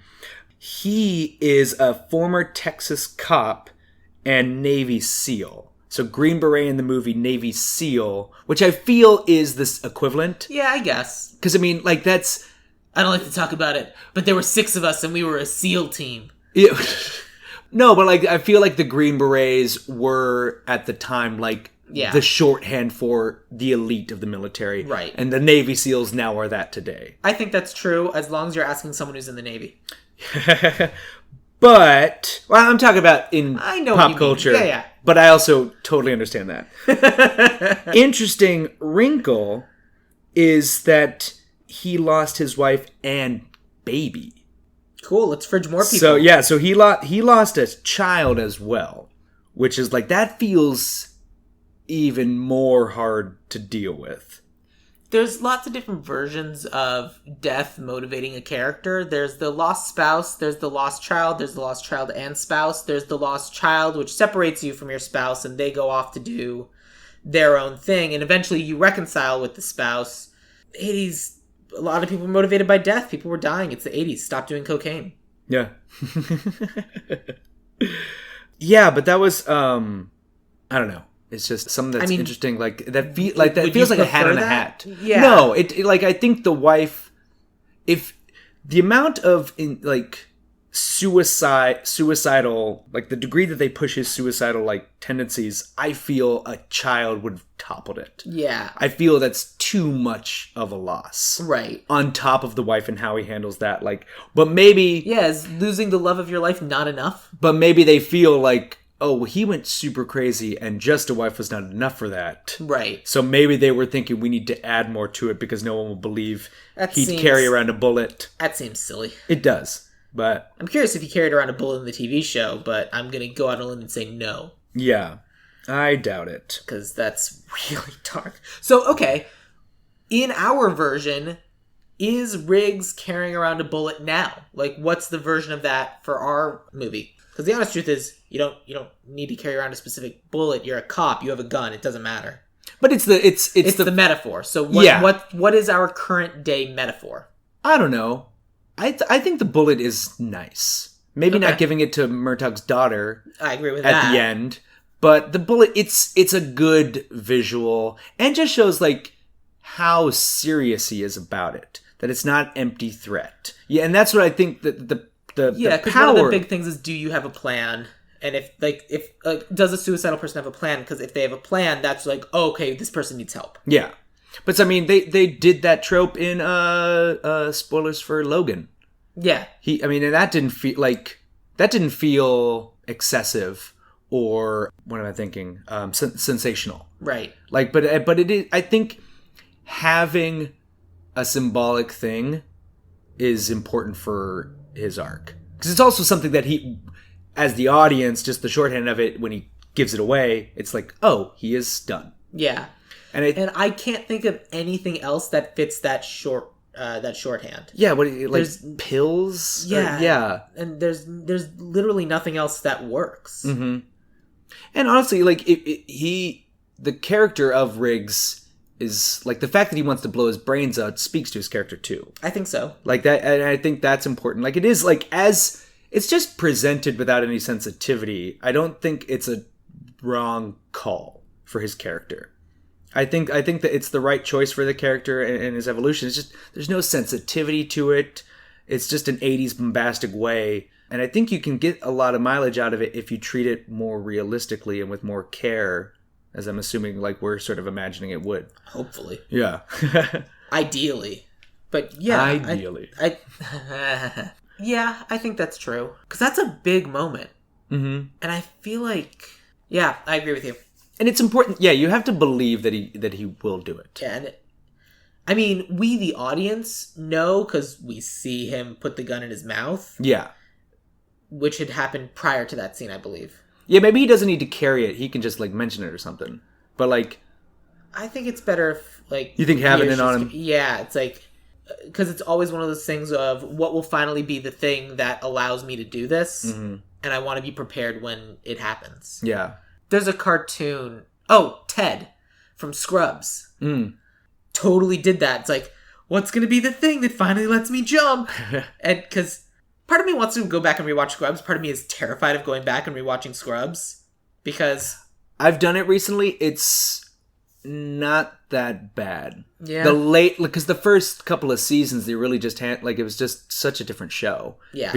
He is a former Texas cop and Navy SEAL. So Green Beret in the movie, Navy SEAL, which I feel is this equivalent. Yeah, I guess. Because, I mean, like, that's... I don't like to talk about it, but there were 6 of us and we were a SEAL team. Yeah. No, but, like, I feel like the Green Berets were, at the time, like, the shorthand for the elite of the military. Right. And the Navy SEALs now are that today. I think that's true, as long as you're asking someone who's in the Navy. But, well, I'm talking about in pop culture. Yeah. But I also totally understand that. Interesting wrinkle is that he lost his wife and baby. Cool, let's fridge more people. So, yeah, so he lost a child as well, which is like, that feels even more hard to deal with. There's lots of different versions of death motivating a character. There's the lost spouse, there's the lost child, there's the lost child and spouse, there's the lost child, which separates you from your spouse, and they go off to do their own thing, and eventually you reconcile with the spouse. The 80s, a lot of people were motivated by death. People were dying. It's the 80s. Stop doing cocaine. Yeah. Yeah, but that was, I don't know. It's just something that's interesting. Like that feels like a hat on a hat. Yeah. No, it like I think the wife, if the amount of suicidal, like the degree that they push his suicidal like tendencies, I feel a child would have toppled it. Yeah. I feel that's too much of a loss. Right. On top of the wife and how he handles that, but maybe is losing the love of your life not enough? But maybe they feel like, oh, he went super crazy and just a wife was not enough for that. Right. So maybe they were thinking we need to add more to it because no one will believe he'd carry around a bullet. That seems silly. It does, but... I'm curious if he carried around a bullet in the TV show, but I'm going to go out on a limb and say no. Yeah, I doubt it. Because that's really dark. So, okay, in our version, is Riggs carrying around a bullet now? Like, what's the version of that for our movie? Because the honest truth is, you don't need to carry around a specific bullet. You're a cop. You have a gun. It doesn't matter. But it's the metaphor. So what is our current day metaphor? I don't know. I think the bullet is nice. Maybe not giving it to Murtaugh's daughter. I agree with that at the end. But the bullet, it's a good visual and just shows like how serious he is about it. That it's not empty threat. Yeah, and that's what I think that the because power... one of the big things is, do you have a plan? And if does a suicidal person have a plan? Because if they have a plan, that's like, oh, okay, this person needs help. Yeah, but I mean, they did that trope in spoilers for Logan. Yeah, and that didn't feel excessive or what am I thinking? Sensational, right? Like, but it is. I think having a symbolic thing is important for his arc because it's also something that he, as the audience, just the shorthand of it when he gives it away, it's like, oh, he is done. Yeah, and I can't think of anything else that fits that shorthand. Yeah, there's pills. Yeah, and there's literally nothing else that works. Mm-hmm. And honestly, like the character of Riggs is like the fact that he wants to blow his brains out speaks to his character too. I think so. Like that, and I think that's important. Like it is like as it's just presented without any sensitivity. I don't think it's a wrong call for his character. I think that it's the right choice for the character and his evolution. It's just there's no sensitivity to it. It's just an 80s bombastic way. And I think you can get a lot of mileage out of it if you treat it more realistically and with more care, as I'm assuming like we're sort of imagining it would. Hopefully. Yeah. Ideally. But yeah. Ideally. Yeah, I think that's true. Because that's a big moment. Mm-hmm. And I feel like... Yeah, I agree with you. And it's important. Yeah, you have to believe that he will do it. Yeah, and we, the audience, know because we see him put the gun in his mouth. Yeah. Which had happened prior to that scene, I believe. Yeah, maybe he doesn't need to carry it. He can just, like, mention it or something. But, like... I think it's better if, like... You think having it on him? Yeah, it's like... Because it's always one of those things of what will finally be the thing that allows me to do this. Mm-hmm. And I want to be prepared when it happens. Yeah. There's a cartoon... Oh, Ted from Scrubs. Totally did that. It's like, what's going to be the thing that finally lets me jump? And because part of me wants to go back and rewatch Scrubs. Part of me is terrified of going back and rewatching Scrubs. Because... I've done it recently. It's not that bad. Yeah. Because the first couple of seasons, they really just had, like, it was just such a different show. Yeah.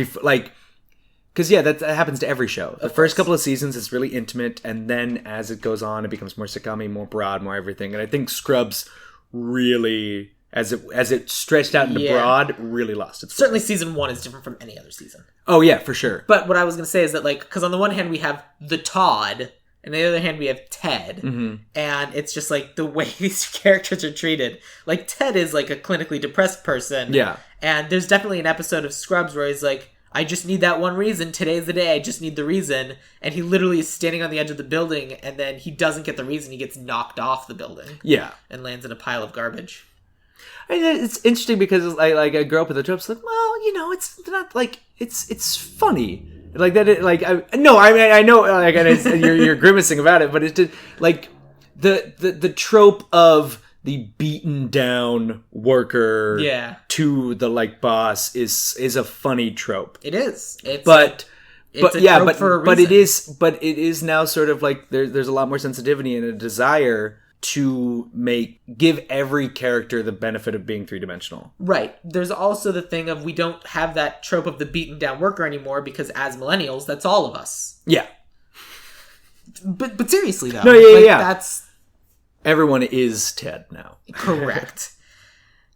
Because, yeah, that happens to every show. The first couple of seasons is really intimate, and then as it goes on, it becomes more sitcom-y, more broad, more everything. And I think Scrubs really, as it stretched out into broad, really lost its way. Certainly season 1 is different from any other season. Oh, yeah, for sure. But what I was going to say is that, like, because on the one hand we have the Todd, and on the other hand we have Ted. Mm-hmm. And it's just, like, the way these characters are treated. Like, Ted is, like, a clinically depressed person. Yeah. And there's definitely an episode of Scrubs where he's like, I just need that one reason. Today's the day. I just need the reason. And he literally is standing on the edge of the building, and then he doesn't get the reason. He gets knocked off the building. Yeah. And lands in a pile of garbage. It's interesting because I grew up with the tropes. Like, well, you know, it's not like it's funny like that. I know, like, and you're grimacing about it, but it's just like the trope of the beaten down worker to the, like, boss is a funny trope. It is. It's but it is now sort of like there's a lot more sensitivity and a desire to give every character the benefit of being three-dimensional. Right. There's also the thing of we don't have that trope of the beaten down worker anymore because as millennials, that's all of us. Yeah. But seriously though. No, yeah. That's everyone is Ted now. Correct.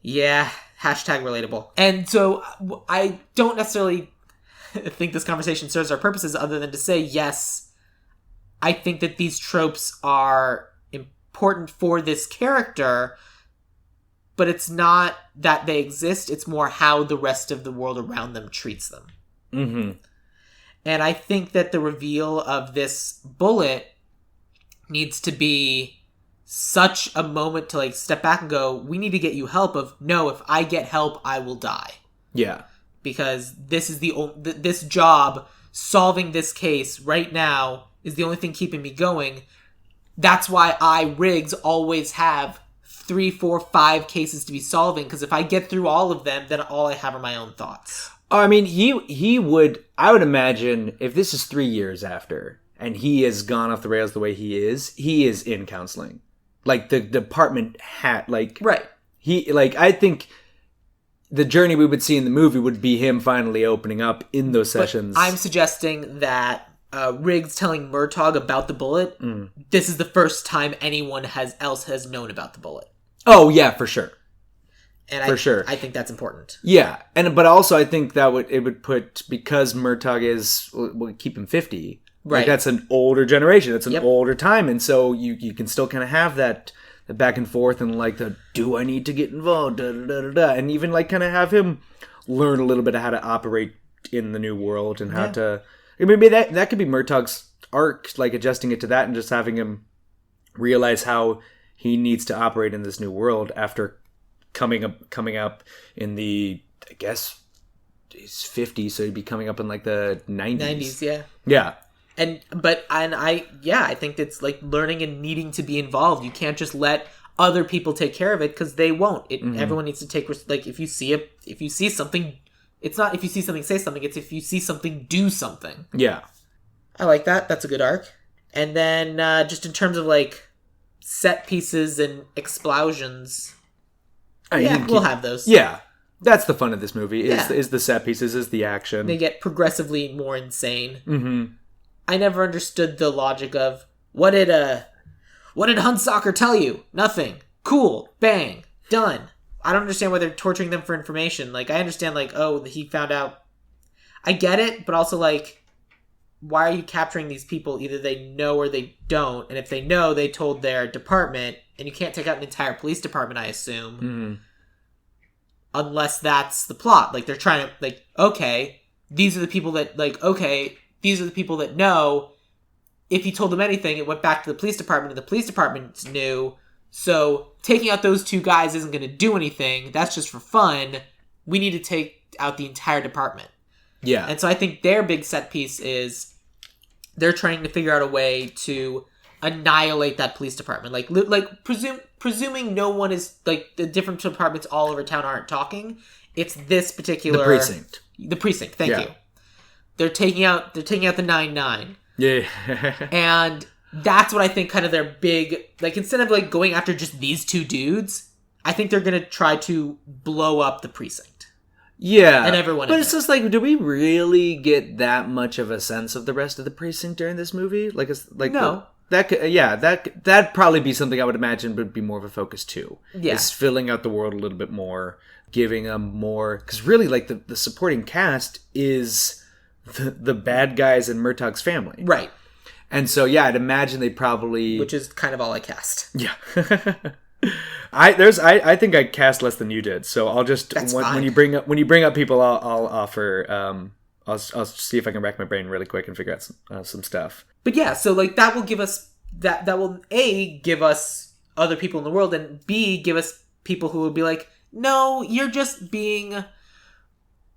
Yeah. Hashtag relatable. And so I don't necessarily think this conversation serves our purposes other than to say, yes, I think that these tropes are important for this character, but it's not that they exist. It's more how the rest of the world around them treats them. Mm-hmm. And I think that the reveal of this bullet needs to be such a moment to, like, step back and go, we need to get you help. Of no, if I get help, I will die. Yeah. Because this is this job, solving this case right now is the only thing keeping me going. That's why I, Riggs, always have 3, 4, 5 cases to be solving. Because if I get through all of them, then all I have are my own thoughts. Oh, I mean, I would imagine if this is 3 years after and he has gone off the rails the way he is in counseling. Like, the department had, like... Right. I think the journey we would see in the movie would be him finally opening up in those sessions. But I'm suggesting that Riggs telling Murtaugh about the bullet, this is the first time anyone else has known about the bullet. Oh, yeah, for sure. And sure. I think that's important. Yeah, but also I think that it would put, because Murtaugh would keep him 50... Right. Like, that's an older generation. That's an older time. And so you can still kind of have that back and forth and, like, do I need to get involved? Da, da, da, da, da. And even, like, kind of have him learn a little bit of how to operate in the new world and how to... Maybe that could be Murtaugh's arc, like, adjusting it to that and just having him realize how he needs to operate in this new world after coming up in the, I guess, he's 50, so he'd be coming up in, like, the 90s. 90s, yeah. Yeah. I think it's like learning and needing to be involved. You can't just let other people take care of it because they won't. Everyone needs to take, like, if you see something, it's not if you see something, say something. It's if you see something, do something. Yeah. I like that. That's a good arc. And then just in terms of, like, set pieces and explosions, we'll have those. Yeah. That's the fun of this movie is the set pieces, is the action. They get progressively more insane. Mm-hmm. I never understood the logic of what did Hunsaker tell you? Nothing. Cool. Bang. Done. I don't understand why they're torturing them for information. Like, I understand, like, oh, he found out. I get it, but also, like, why are you capturing these people? Either they know or they don't. And if they know, they told their department. And you can't take out an entire police department, I assume. Mm-hmm. Unless that's the plot. Like, they're trying to, like, okay, these are the people that, like, okay, these are the people that know. if he told them anything, it went back to the police department, and the police department knew. So taking out those two guys isn't going to do anything. That's just for fun. We need to take out the entire department. Yeah. And so I think their big set piece is they're trying to figure out a way to annihilate that police department. Presuming no one is, like, the different departments all over town aren't talking. It's this particular... The precinct. The precinct, thank you. They're taking out the 9-9. Yeah. And that's what I think kind of their big... Like, instead of, like, going after just these two dudes, I think they're going to try to blow up the precinct. Yeah. And everyone But it's just like, do we really get that much of a sense of the rest of the precinct during this movie? Like, it's like... No. That'd probably be something I would imagine would be more of a focus too. Yeah. Is filling out the world a little bit more, giving them more... Because really, like, the supporting cast is the bad guys in Murtaugh's family. Right. And so, yeah, I'd imagine they probably... Which is kind of all I cast. Yeah. I think I cast less than you did, so I'll just... When you bring up people, I'll offer... I'll see if I can rack my brain really quick and figure out some stuff. But yeah, so like that will give us that will A, give us other people in the world, and B, give us people who will be like, no, you're just being...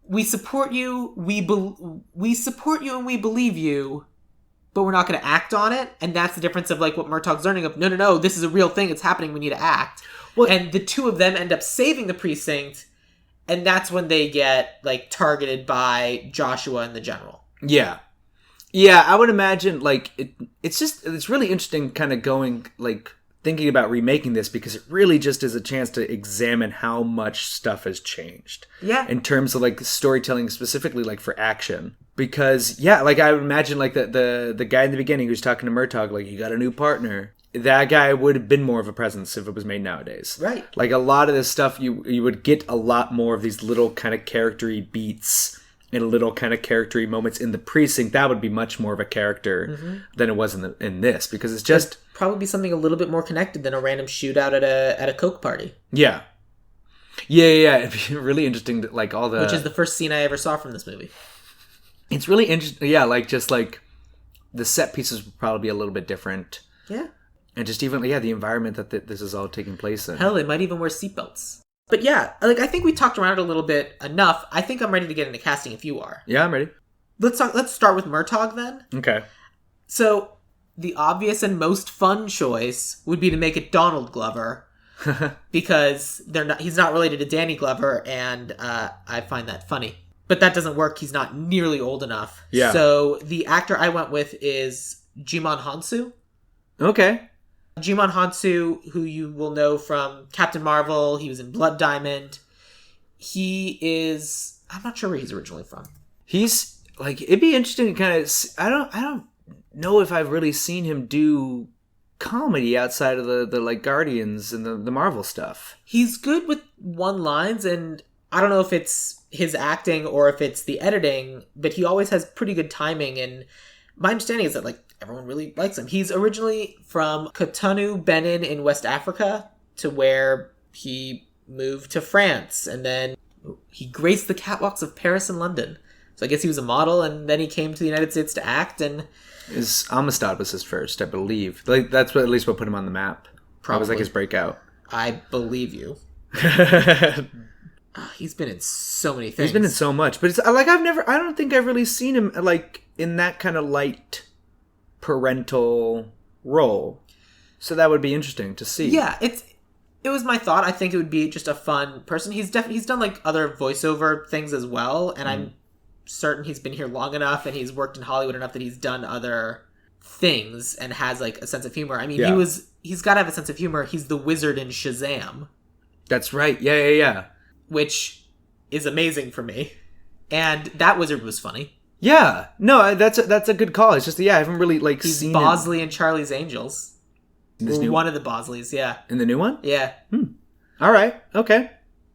We support you, we support you and we believe you, but we're not going to act on it. And that's the difference of like what Murtaugh's learning of, no, this is a real thing, it's happening, we need to act. Well, and the two of them end up saving the precinct, and that's when they get like targeted by Joshua and the general. Yeah. Yeah, I would imagine, like, it's really interesting kind of going, like, thinking about remaking this, because it really just is a chance to examine how much stuff has changed. Yeah. In terms of, like, storytelling specifically, like, for action. Because, yeah, like, I would imagine, like, the guy in the beginning who's talking to Murtaugh, like, you got a new partner. That guy would have been more of a presence if it was made nowadays. Right. Like, a lot of this stuff, you would get a lot more of these little kind of character-y beats and little kind of character-y moments in the precinct. That would be much more of a character than it was in this, because it's just... It'd probably be something a little bit more connected than a random shootout at a Coke party. Yeah. Yeah. It'd be really interesting to, like, all the... Which is the first scene I ever saw from this movie. It's really interesting. Yeah, like, just, like, the set pieces would probably be a little bit different. Yeah. And just even, the environment that this is all taking place in. Hell, they might even wear seatbelts. But yeah, like, I think we talked around it a little bit enough. I think I'm ready to get into casting if you are. Yeah, I'm ready. Let's start with Murtaugh then. Okay. So, the obvious and most fun choice would be to make it Donald Glover. Because he's not related to Danny Glover, and I find that funny. But that doesn't work. He's not nearly old enough. Yeah. So, the actor I went with is Jimon Hansu. Okay. Jimon Hansu, who you will know from Captain Marvel, he was in Blood Diamond. He is... I'm not sure where he's originally from. He's, like, it'd be interesting to kind of... I don't know if I've really seen him do comedy outside of the like, Guardians and the Marvel stuff. He's good with one-lines, and I don't know if it's his acting or if it's the editing, but he always has pretty good timing, and my understanding is that, like, everyone really likes him. He's originally from Cotonou, Benin in West Africa, to where he moved to France, and then he graced the catwalks of Paris and London. So I guess he was a model, and then he came to the United States to act, and... Amistad was his first, I believe. Like, that's at least what put him on the map. Probably. That was like his breakout. I believe you. He's been in so many things. He's been in so much, but it's like I don't think I've really seen him like in that kind of light parental role. So that would be interesting to see. Yeah, it was my thought. I think it would be just a fun person. He's done like other voiceover things as well, and I'm certain he's been here long enough and he's worked in Hollywood enough that he's done other things and has like a sense of humor. I mean, he's got to have a sense of humor. He's the wizard in Shazam. That's right. Yeah. Which is amazing for me. And that wizard was funny. Yeah. No, that's a good call. It's just, I haven't really like he's seen Bosley and Charlie's Angels. One of the Bosleys, yeah. In the new one? Yeah. All right. Okay.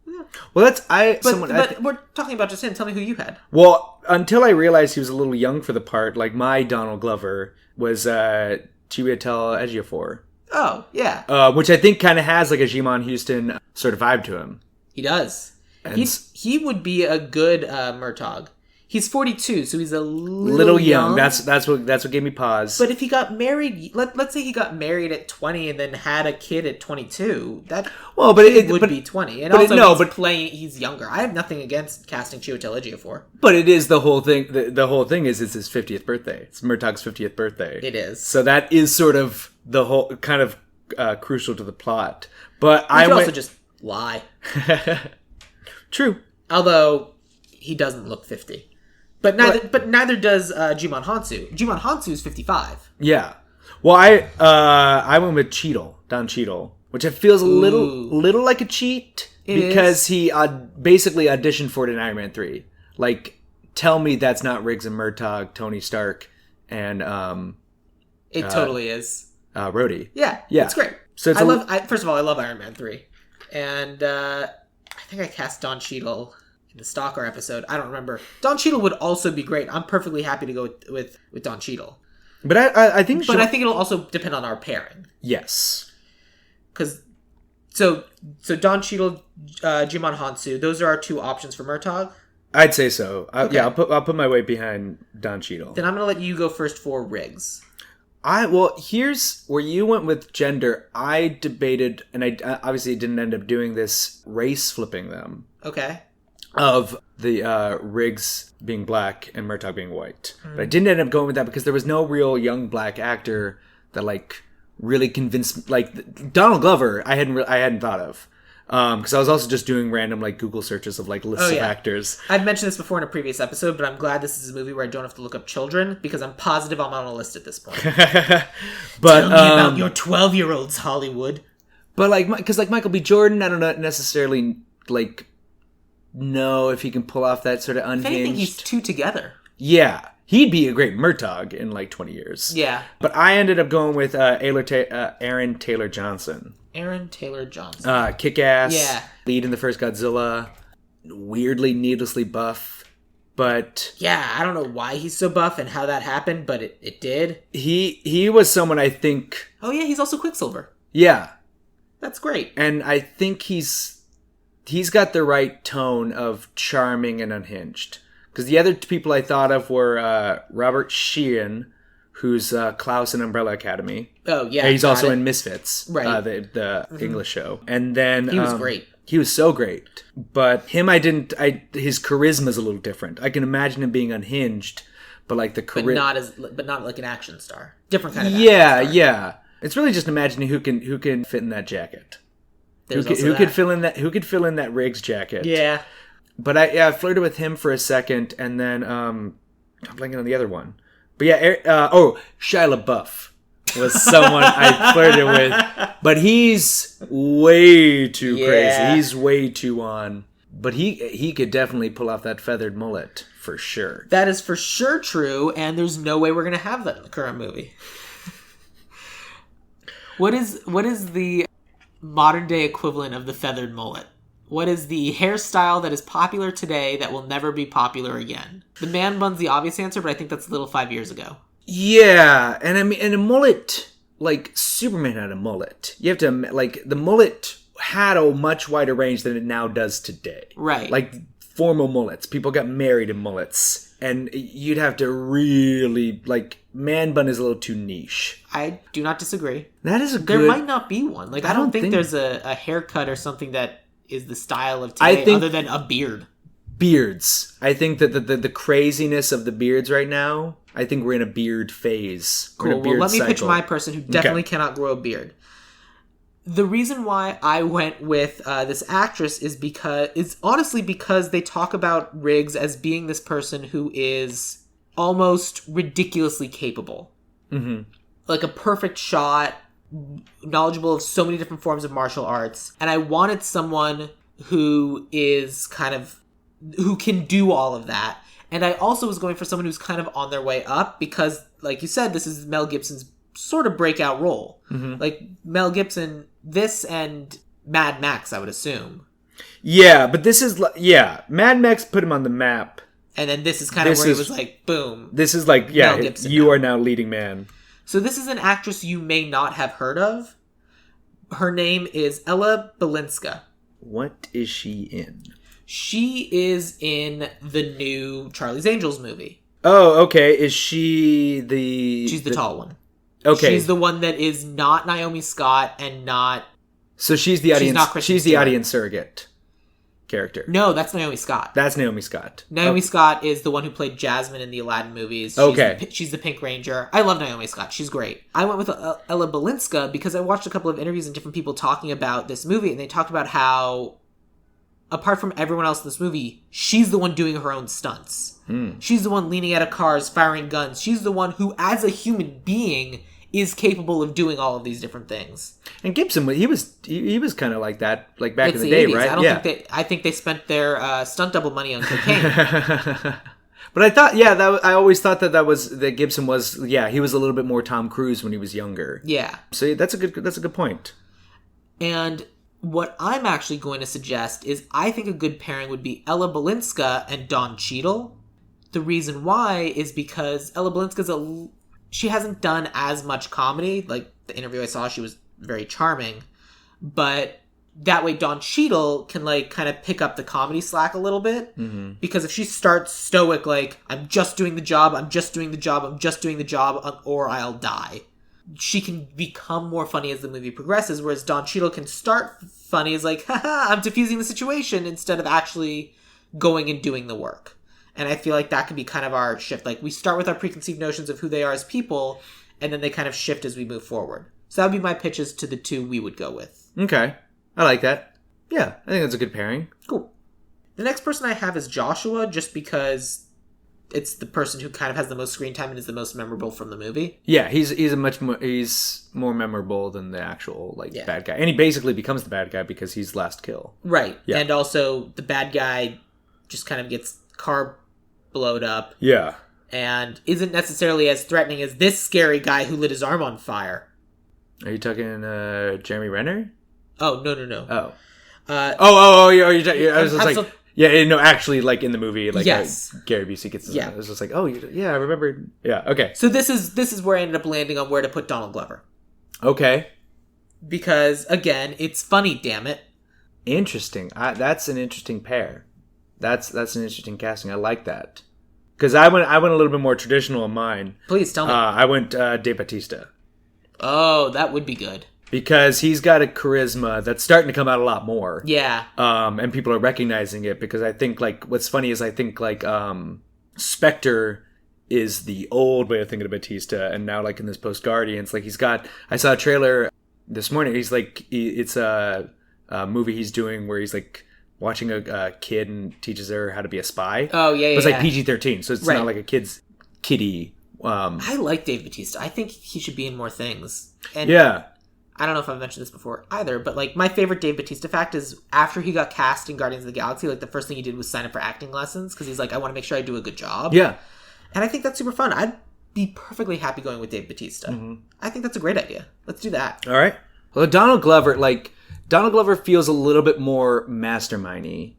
Yeah. Well, But we're talking about just him. Tell me who you had. Well, until I realized he was a little young for the part, like my Donald Glover was Chiwetel Ejiofor. Oh, yeah. Which I think kind of has like a Jimon Houston sort of vibe to him. He does. He would be a good Murtaugh. He's 42, so he's a little young. That's what gave me pause. But if he got married, let's say he got married at 20 and then had a kid at 22, that would be 20. And he's younger. I have nothing against casting Chiwetel Ejiofor. But it is the whole thing. The whole thing is it's his 50th birthday. It's Murtagh's 50th birthday. It is. So that is sort of the whole kind of crucial to the plot. But I could also just lie. True. Although he doesn't look 50. But neither does Jimon Hansu. Jimon Hansu's 55. Yeah. Well, I went with Don Cheadle, which it feels a little like a cheat because he basically auditioned for it in Iron Man 3. Like, tell me that's not Riggs and Murtagh, Tony Stark, and it totally is. Rhodey. Yeah, it's great. So first of all, I love Iron Man 3, and I think I cast Don Cheadle in the Stalker episode. I don't remember. Don Cheadle would also be great. I'm perfectly happy to go with Don Cheadle. But I think it'll also depend on our pairing. Yes. Because so Don Cheadle, Jimon Hansu, those are our two options for Murtagh. I'd say so. Okay. Yeah, I'll put my weight behind Don Cheadle. Then I'm gonna let you go first for Riggs. Here's where you went with gender. I debated, and I obviously didn't end up doing this, race flipping them. Okay. Of the Riggs being black and Murtagh being white. But I didn't end up going with that because there was no real young black actor that like really convinced, like Donald Glover I hadn't thought of. Because I was also just doing random like Google searches of like lists of actors. I've mentioned this before in a previous episode, but I'm glad this is a movie where I don't have to look up children because I'm positive I'm on a list at this point. But tell me about your 12-year-olds, Hollywood. But like, because like Michael B. Jordan, I don't necessarily like know if he can pull off that sort of unhinged. If anything, he's two together. Yeah, he'd be a great Murtagh in like 20 years. Yeah, but I ended up going with Aaron Taylor Johnson. Aaron Taylor Johnson. Kick-ass. Yeah. Lead in the first Godzilla. Weirdly, needlessly buff. But... yeah, I don't know why he's so buff and how that happened, but it did. He was someone I think... oh yeah, he's also Quicksilver. Yeah. That's great. And I think he's got the right tone of charming and unhinged. Because the other people I thought of were Robert Sheehan, who's Klaus in Umbrella Academy. Oh, yeah. He's also in Misfits, right? The English show. And then... he was great. He was so great. But him, his charisma's a little different. I can imagine him being unhinged, but like the charisma... but not like an action star. Different kind of action star. Yeah. It's really just imagining who can fit in that jacket. Who could fill in that Riggs jacket? Yeah. But I flirted with him for a second, and then I'm blanking on the other one. But yeah, Shia LaBeouf was someone I flirted with, but he's way too crazy. He's way too on. But he could definitely pull off that feathered mullet for sure. That is for sure true, and there's no way we're gonna have that in the current movie. What is the modern day equivalent of the feathered mullet? What is the hairstyle that is popular today that will never be popular again? The man bun's the obvious answer, but I think that's a little 5 years ago. Yeah, and I mean, and a mullet, like Superman had a mullet. You have to, like, the mullet had a much wider range than it now does today. Right. Like, formal mullets. People got married in mullets. And you'd have to really, like, man bun is a little too niche. I do not disagree. That is There might not be one. Like, I don't think there's a haircut or something that is the style of today other than a beard. Beards. I think that the craziness of the beards right now, I think we're in a beard phase. Cool. Well, let me pitch my person who definitely cannot grow a beard. The reason why I went with this actress is honestly because they talk about Riggs as being this person who is almost ridiculously capable. Mm-hmm. Like a perfect shot, knowledgeable of so many different forms of martial arts. And I wanted someone who who can do all of that. And I also was going for someone who's kind of on their way up because, like you said, this is Mel Gibson's sort of breakout role. Mm-hmm. Like Mel Gibson, this and Mad Max, I would assume. Yeah, but this is Mad Max put him on the map, and then this is kind of where it was like, boom. This is like, Mel Gibson you are now leading man. So this is an actress you may not have heard of. Her name is Ella Balinska. What is she in? She is in the new Charlie's Angels movie. Oh, okay. Is she the... She's the tall one. Okay. She's the one that is not Naomi Scott and not... So she's the audience... She's not Kristen She's the Stewart. audience surrogate character. No, that's Naomi Scott. That's Naomi Scott. Naomi Scott is the one who played Jasmine in the Aladdin movies. She's the Pink Ranger. I love Naomi Scott. She's great. I went with Ella Balinska because I watched a couple of interviews and different people talking about this movie, and they talked about how, apart from everyone else in this movie, she's the one doing her own stunts. She's the one leaning out of cars, firing guns. She's the one who, as a human being, is capable of doing all of these different things. And Gibson, he was kind of like that, like back in the day, 80s. right? I think they spent their stunt double money on cocaine. But I thought, I always thought that Gibson was, he was a little bit more Tom Cruise when he was younger. Yeah. So that's a good point. And what I'm actually going to suggest is I think a good pairing would be Ella Balinska and Don Cheadle. The reason why is because Ella Balinska's she hasn't done as much comedy. Like, the interview I saw, she was very charming. But that way Don Cheadle can, like, kind of pick up the comedy slack a little bit. Mm-hmm. Because if she starts stoic, like, I'm just doing the job, or I'll die, she can become more funny as the movie progresses. Whereas Don Cheadle can start funny as, like, haha, I'm diffusing the situation, instead of actually going and doing the work. And I feel like that could be kind of our shift. Like, we start with our preconceived notions of who they are as people, and then they kind of shift as we move forward. So that would be my pitches to the two we would go with. Okay. I like that. Yeah, I think that's a good pairing. Cool. The next person I have is Joshua, just because it's the person who kind of has the most screen time and is the most memorable from the movie. Yeah, he's more memorable than the actual bad guy. And he basically becomes the bad guy because he's last kill. Right. Yeah. And also the bad guy just kind of gets car blowed up. Yeah. And isn't necessarily as threatening as this scary guy who lit his arm on fire. Are you talking Jeremy Renner? Oh, no. Oh. I was just like... Yeah, no, actually, like, in the movie, like, yes. Gary Busey gets his... Yeah. I was just like, oh, yeah, I remember... Yeah, okay. So this is where I ended up landing on where to put Donald Glover. Okay. Because, again, it's funny, damn it. Interesting. That's an interesting pair. That's an interesting casting. I like that. Because I went a little bit more traditional in mine. Please, tell me. I went Dave Bautista. Oh, that would be good. Because he's got a charisma that's starting to come out a lot more. Yeah. And people are recognizing it, because I think, like, what's funny is I think, like, Spectre is the old way of thinking of Bautista, and now, like, in this post-Guardians, like, I saw a trailer this morning, he's like, it's a movie he's doing where he's, like, watching a kid and teaches her how to be a spy. Oh, yeah, It's like PG-13, so it's not like a kiddie. I like Dave Bautista. I think he should be in more things. And yeah. I don't know if I've mentioned this before either, but, like, my favorite Dave Bautista fact is after he got cast in Guardians of the Galaxy, like, the first thing he did was sign up for acting lessons, because he's like, I want to make sure I do a good job. Yeah. And I think that's super fun. I'd be perfectly happy going with Dave Bautista. Mm-hmm. I think that's a great idea. Let's do that. All right. Well, Donald Glover feels a little bit more mastermindy.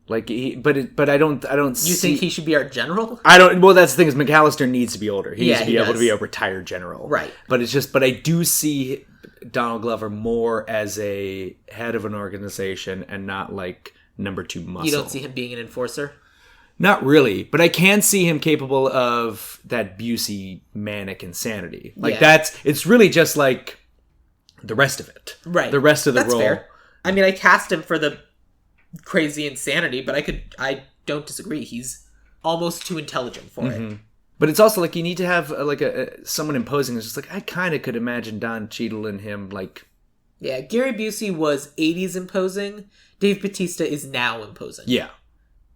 Like, but I don't see... You think he should be our general? I don't... Well, that's the thing, is McAllister needs to be older. He needs to be able to be a retired general. Right. But I do see Donald Glover more as a head of an organization and not, like, number 2 muscle. You don't see him being an enforcer? Not really, but I can see him capable of that Busey manic insanity. Like, it's really just, like, the rest of it. Right. The rest of the role. Fair. I mean, I cast him for the crazy insanity, but I don't disagree. He's almost too intelligent for it. But it's also like you need to have someone imposing. It's just like I kind of could imagine Don Cheadle and him like. Yeah, Gary Busey was 80s imposing. Dave Bautista is now imposing. Yeah,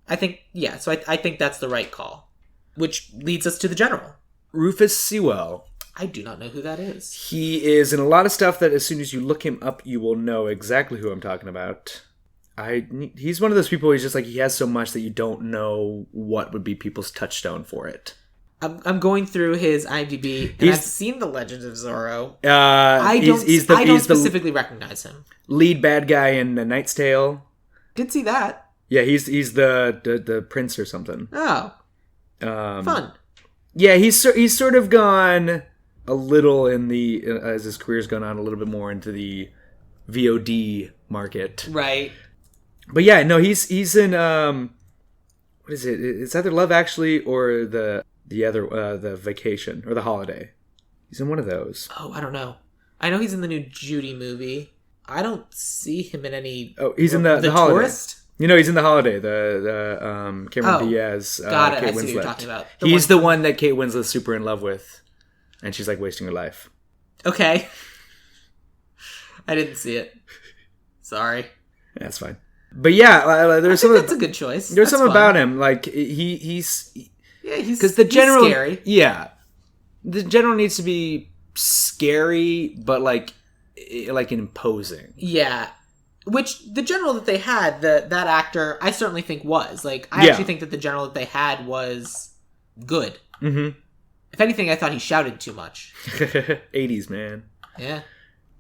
I think So I think that's the right call, which leads us to the general, Rufus Sewell. I do not know who that is. He is in a lot of stuff that as soon as you look him up, you will know exactly who I'm talking about. He's one of those people. He's just like he has so much that you don't know what would be people's touchstone for it. I'm going through his IMDb, and I've seen The Legend of Zorro. I don't specifically recognize him. Lead bad guy in The Knight's Tale. Did see that. Yeah, he's the prince or something. Oh, fun. Yeah, he's sort of gone a little in the as his career's gone on a little bit more into the VOD market, right? But yeah, no, he's in what is it? It's either Love Actually or the other the Vacation or The Holiday. He's in one of those. Oh, I don't know. I know he's in the new Judy movie. I don't see him in any. Oh, he's in the Holiday. Tourist? He's in The Holiday. The Cameron Diaz. Got it. Kate I see Winslet. what you're talking about. He's the one that Kate Winslet's super in love with, and she's like wasting her life. Okay. I didn't see it. Sorry. That's fine. But yeah, there's some. That's a good choice. There's something about him, like he's because the general, he's scary. Yeah, the general needs to be scary, but like imposing. Yeah, which the general that they had, that actor, I certainly think was like. I actually think that the general that they had was good. Mm-hmm. If anything, I thought he shouted too much. 80s, man. Yeah,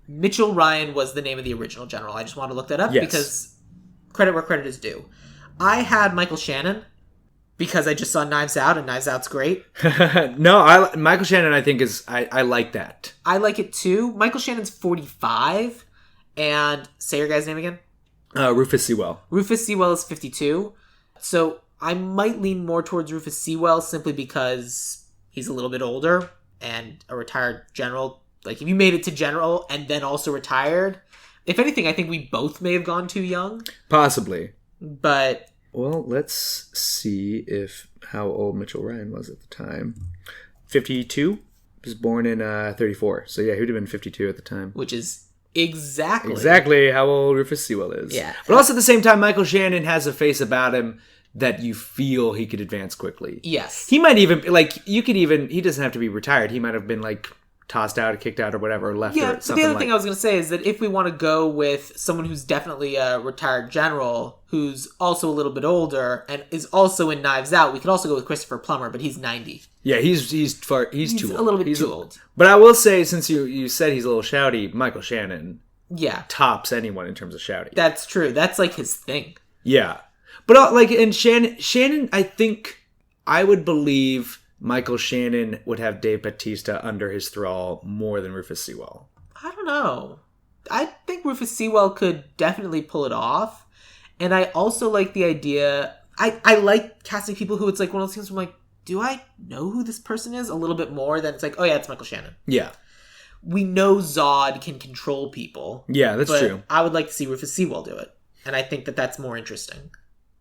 Mitchell Ryan was the name of the original general. I just wanted to look that up because credit where credit is due. I had Michael Shannon because I just saw Knives Out, and Knives Out's great. No, Michael Shannon, I think I like that. I like it too. Michael Shannon's 45, and say your guy's name again. Rufus Sewell. Rufus Sewell is 52. So I might lean more towards Rufus Sewell simply because he's a little bit older and a retired general. Like if you made it to general and then also retired, if anything, I think we both may have gone too young. Possibly. But well, let's see how old Mitchell Ryan was at the time. 52. He was born in 34. So yeah, he would have been 52 at the time. Which is exactly how old Rufus Sewell is. Yeah. But also at the same time, Michael Shannon has a face about him that you feel he could advance quickly. Yes. He might even, he doesn't have to be retired. He might have been tossed out, kicked out, or whatever, or left. Yeah, or something. but the other thing I was going to say is that if we want to go with someone who's definitely a retired general, who's also a little bit older, and is also in Knives Out, we could also go with Christopher Plummer, but he's 90. Yeah, he's too old. A little bit too old. But I will say, since you said he's a little shouty, Michael Shannon tops anyone in terms of shouty. That's true. That's his thing. Yeah. But and Shannon, I think I would believe Michael Shannon would have Dave Bautista under his thrall more than Rufus Sewell. I don't know. I think Rufus Sewell could definitely pull it off. And I also like the idea... I like casting people who it's one of those things where I'm do I know who this person is? A little bit more than it's oh yeah, it's Michael Shannon. Yeah. We know Zod can control people. Yeah, that's true. I would like to see Rufus Sewell do it. And I think that that's more interesting.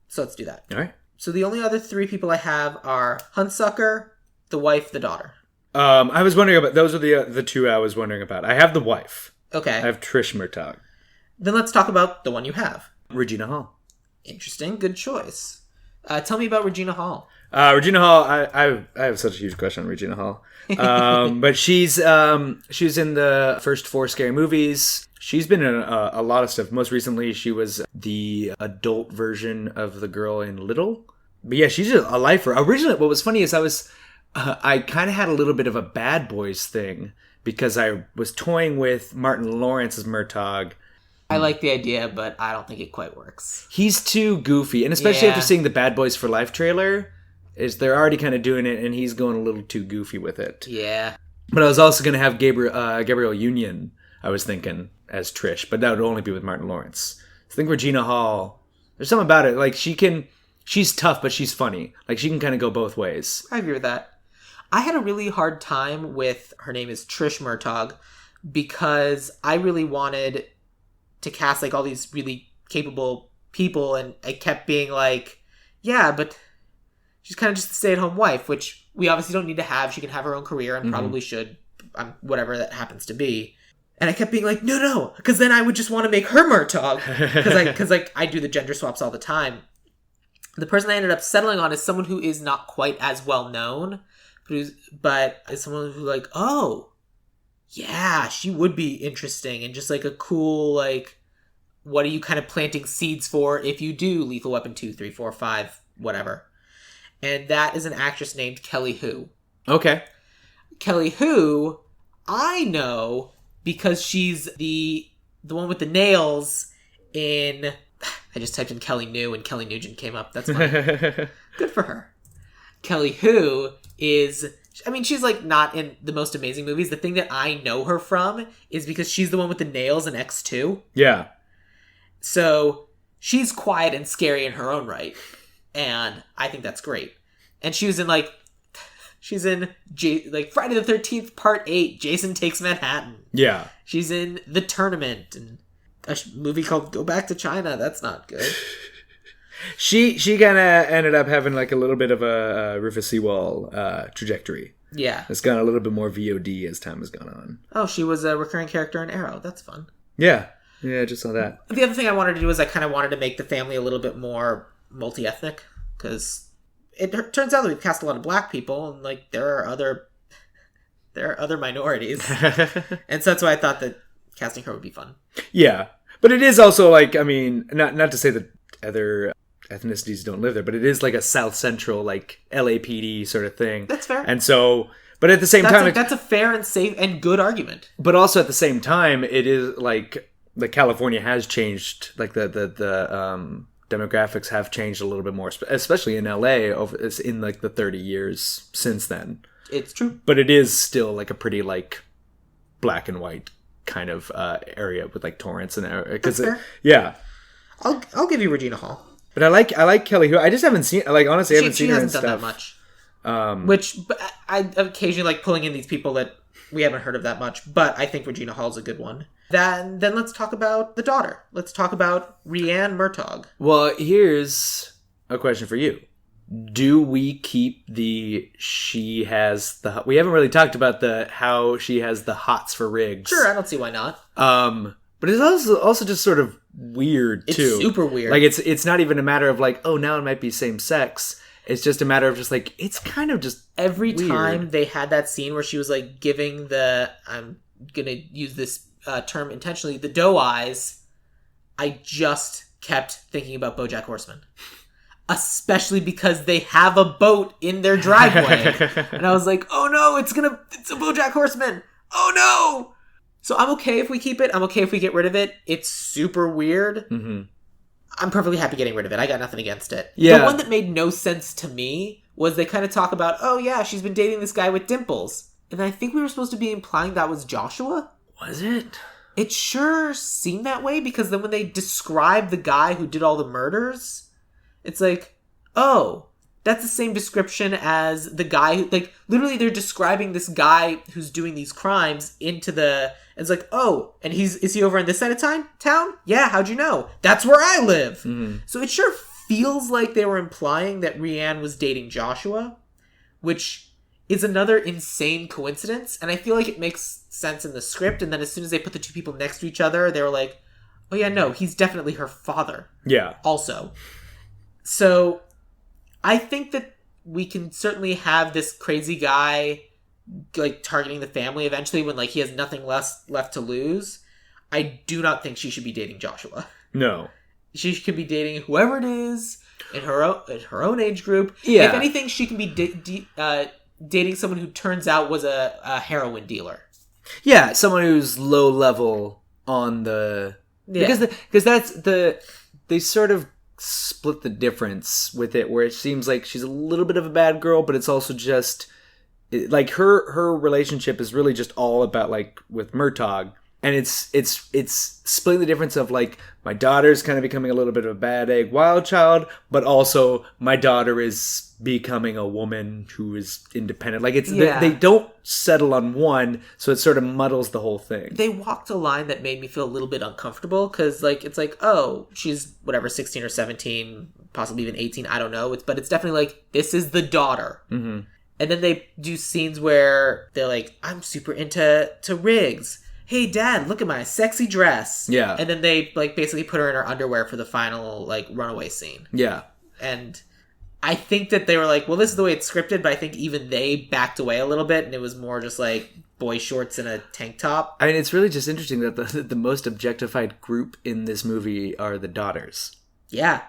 So let's do that. All right. So the only other three people I have are Huntsucker, the wife, the daughter. I was wondering about... Those are the two I was wondering about. I have the wife. Okay. I have Trish Murtaugh. Then let's talk about the one you have. Regina Hall. Interesting. Good choice. Tell me about Regina Hall. Regina Hall, I have such a huge crush on Regina Hall. But she was in the first 4 Scary Movies. She's been in a lot of stuff. Most recently, she was the adult version of the girl in Little. But yeah, she's a lifer. Originally, what was funny is I kind of had a little bit of a Bad Boys thing because I was toying with Martin Lawrence's Murtaugh. I like the idea, but I don't think it quite works. He's too goofy, and especially after seeing the Bad Boys for Life trailer, they're already kind of doing it, and he's going a little too goofy with it. Yeah. But I was also going to have Gabrielle Union, I was thinking, as Trish, but that would only be with Martin Lawrence. I think Regina Hall, there's something about it. She's tough, but she's funny. She can kind of go both ways. I agree with that. I had a really hard time with, her name is Trish Murtaugh, because I really wanted to cast all these really capable people, and I kept being yeah, but she's kind of just a stay-at-home wife, which we obviously don't need to have. She can have her own career and probably should, whatever that happens to be. And I kept being no, because then I would just want to make her Murtaugh, because I do the gender swaps all the time. The person I ended up settling on is someone who is not quite as well known, but is someone who oh, yeah, she would be interesting, and just a cool, what are you kind of planting seeds for if you do Lethal Weapon 2, 3, 4, 5, whatever. And that is an actress named Kelly Hu. Okay. Kelly Hu, I know because she's the one with the nails in... I just typed in Kelly New and Kelly Nugent came up. That's funny. Good for her. Kelly Hu is... she's not in the most amazing movies. The thing that I know her from is because she's the one with the nails in X2. Yeah. So she's quiet and scary in her own right. And I think that's great. And she was in like Friday the 13th Part 8, Jason Takes Manhattan. Yeah. She's in The Tournament and a movie called Go Back to China. That's not good. She kind of ended up having like a little bit of a Rufus Sewell trajectory. Yeah. It's gone a little bit more VOD as time has gone on. Oh, she was a recurring character in Arrow. That's fun. Yeah. Yeah, I just saw that. The other thing I wanted to do is I kind of wanted to make the family a little bit more multi-ethnic, because it turns out that we've cast a lot of black people, and like there are other minorities. And so that's why I thought that casting her would be fun. Yeah. But it is also like, I mean, not to say that other ethnicities don't live there, but it is like a South Central, like LAPD sort of thing. That's fair. And so, but at the same time, that's a fair and safe and good argument. But also at the same time, it is like California has changed, like the demographics have changed a little bit more, especially in LA in like the 30 years since then. It's true. But it is still like a pretty like black and white kind of area with like Torrance and because yeah. I'll give you Regina Hall. But I like Kelly, who I just haven't seen. Like honestly, I haven't seen her in stuff. She hasn't done that much. Which I occasionally like pulling in these people that we haven't heard of that much. But I think Regina Hall's a good one. Then let's talk about the daughter. Let's talk about Rhiann Murtaugh. Well, here's a question for you. Do we keep she has the... We haven't really talked about how she has the hots for Riggs. Sure, I don't see why not. But it's also just sort of weird, too. It's super weird. Like, it's not even a matter of like, oh, now it might be same sex. It's just a matter of just like, it's kind of just every weird. Time they had that scene where she was like giving I'm gonna use this term intentionally, the doe eyes, I just kept thinking about BoJack Horseman. Especially because they have a boat in their driveway. And I was like, oh no, it's a BoJack Horseman. Oh no! So I'm okay if we keep it. I'm okay if we get rid of it. It's super weird. Mm-hmm. I'm perfectly happy getting rid of it. I got nothing against it. Yeah. The one that made no sense to me was they kind of talk about, oh yeah, she's been dating this guy with dimples. And I think we were supposed to be implying that was Joshua. Was it? It sure seemed that way, because then when they describe the guy who did all the murders, it's like, oh, that's the same description as the guy who, like, literally they're describing this guy who's doing these crimes it's like, oh, and is he over in this side of town? Yeah, how'd you know? That's where I live. Mm-hmm. So it sure feels like they were implying that Rhiann was dating Joshua, which is another insane coincidence, and I feel like it makes sense in the script, and then as soon as they put the two people next to each other, they were like, oh yeah, no, he's definitely her father. Yeah. Also. So, I think that we can certainly have this crazy guy, like, targeting the family eventually when, like, he has nothing left to lose. I do not think she should be dating Joshua. No. She could be dating whoever it is in her own age group. Yeah. If anything, she can be dating someone who turns out was a heroin dealer. Yeah, someone who's low level on the... Yeah. Because that's they sort of split the difference with it, where it seems like she's a little bit of a bad girl, but it's also just... Like, her relationship is really just all about, like, with Murtaugh. And it's splitting the difference of, like, my daughter's kind of becoming a little bit of a bad egg wild child, but also my daughter is becoming a woman who is independent. Like, they don't settle on one, so it sort of muddles the whole thing. They walked a line that made me feel a little bit uncomfortable, because, like, it's like, oh, she's, whatever, 16 or 17, possibly even 18, I don't know. But it's definitely like, this is the daughter. Mm-hmm. And then they do scenes where they're like, I'm super into Riggs. Hey, Dad, look at my sexy dress. Yeah. And then they, like, basically put her in her underwear for the final, like, runaway scene. Yeah. And I think that they were like, well, this is the way it's scripted, but I think even they backed away a little bit, and it was more just, like, boy shorts and a tank top. I mean, it's really just interesting that the most objectified group in this movie are the daughters. Yeah.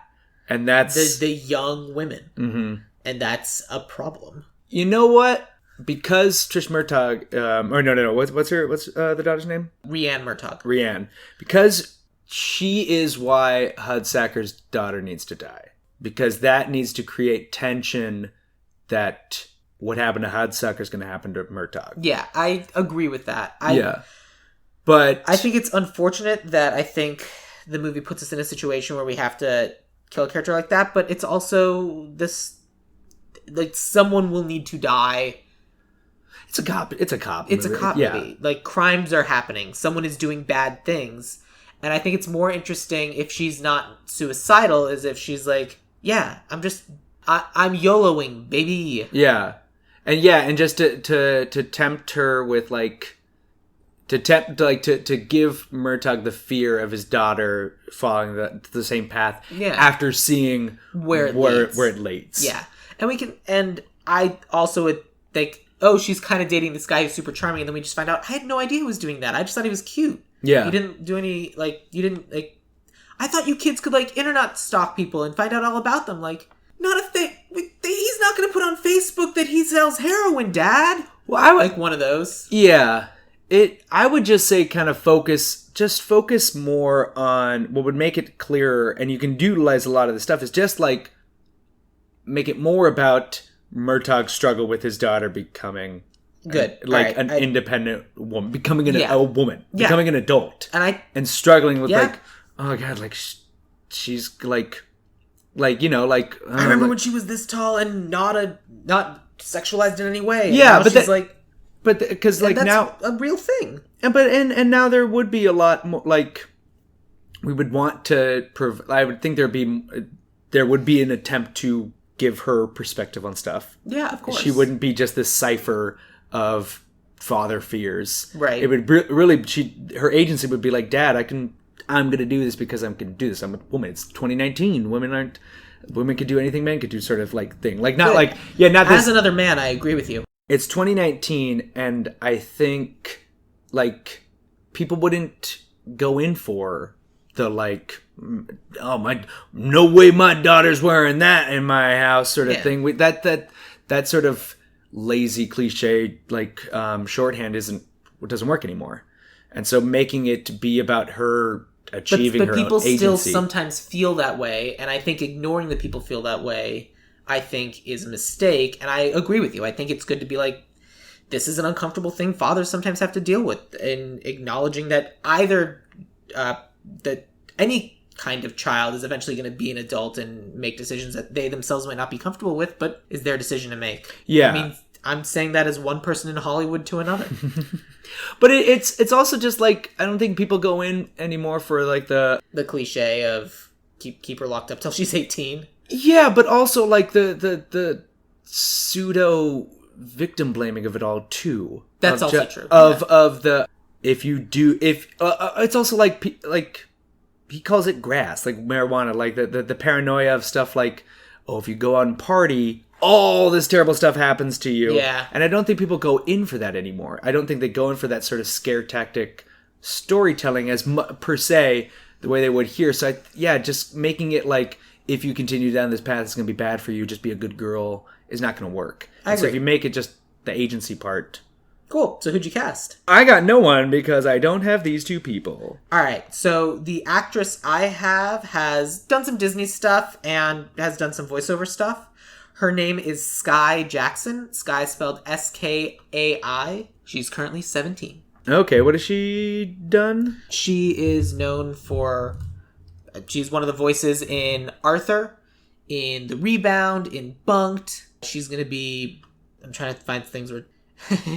And that's... The young women. Mm-hmm. And that's a problem. You know what? Because Trish Murtaugh, what's the daughter's name? Rhiann Murtaugh. Rhiann. Because she is why Hudsacker's daughter needs to die. Because that needs to create tension that what happened to Hudsucker is going to happen to Murtaugh. Yeah, I agree with that. But I think it's unfortunate that I think the movie puts us in a situation where we have to kill a character like that, but it's also this, like, someone will need to die. It's a cop movie. It's a cop movie. Like, crimes are happening. Someone is doing bad things. And I think it's more interesting if she's not suicidal, as if she's like, yeah, I'm YOLOing, baby. Yeah. And just to tempt her with, like, to give Murtaugh the fear of his daughter following the same path after seeing where it leads. Yeah. And I also would think, oh, she's kind of dating this guy who's super charming, and then we just find out, I had no idea he was doing that. I just thought he was cute. Yeah. You didn't do any, like, I thought you kids could, like, internet stalk people and find out all about them. Like, not a thing. He's not going to put on Facebook that he sells heroin, Dad. Well, I would, like, one of those. Yeah. I would just say kind of focus more on what would make it clearer, and you can utilize a lot of the stuff, is just, like, make it more about Murtaugh's struggle with his daughter becoming an independent woman, becoming a woman, becoming an adult, and struggling with like, oh god, like she's like you know, like I remember when she was this tall and not sexualized in any way. Yeah, but because like now a real thing, and now there would be a lot more, like we would want to. I would think there would be an attempt to give her perspective on stuff. Yeah, of course. She wouldn't be just this cipher of father fears. Right. It would really, her agency would be like, Dad, I'm going to do this because I'm going to do this. I'm a woman. It's 2019. Women could do anything men could do, sort of like thing. Like, not like, not this. As another man, I agree with you. It's 2019, and I think, like, people wouldn't go in for the, like, oh, no way my daughter's wearing that in my house sort of thing. That sort of lazy cliche, like, shorthand doesn't work anymore. And so making it be about her achieving her own agency. But people still sometimes feel that way, and I think ignoring that people feel that way, I think, is a mistake. And I agree with you. I think it's good to be like, this is an uncomfortable thing fathers sometimes have to deal with, and acknowledging that either that any kind of child is eventually going to be an adult and make decisions that they themselves might not be comfortable with, but is their decision to make. Yeah. I mean, I'm saying that as one person in Hollywood to another. But it's also just like, I don't think people go in anymore for like the cliche of keep her locked up till she's 18. Yeah, but also like the pseudo victim blaming of it all too. That's also true. It's also like he calls it grass, like marijuana, like the paranoia of stuff like, oh, if you go out and party, all this terrible stuff happens to you. Yeah. And I don't think people go in for that anymore. I don't think they go in for that sort of scare tactic storytelling as per se, the way they would here. So just making it like, if you continue down this path, it's going to be bad for you. Just be a good girl is not going to work. I agree. So if you make it just the agency part. Cool. So who'd you cast? I got no one because I don't have these two people. All right. So the actress I have has done some Disney stuff and has done some voiceover stuff. Her name is Skai Jackson. Skai spelled Skai. She's currently 17. Okay. What has she done? She is known for... She's one of the voices in Arthur, in The Rebound, in Bunked. She's going to be... I'm trying to find things where...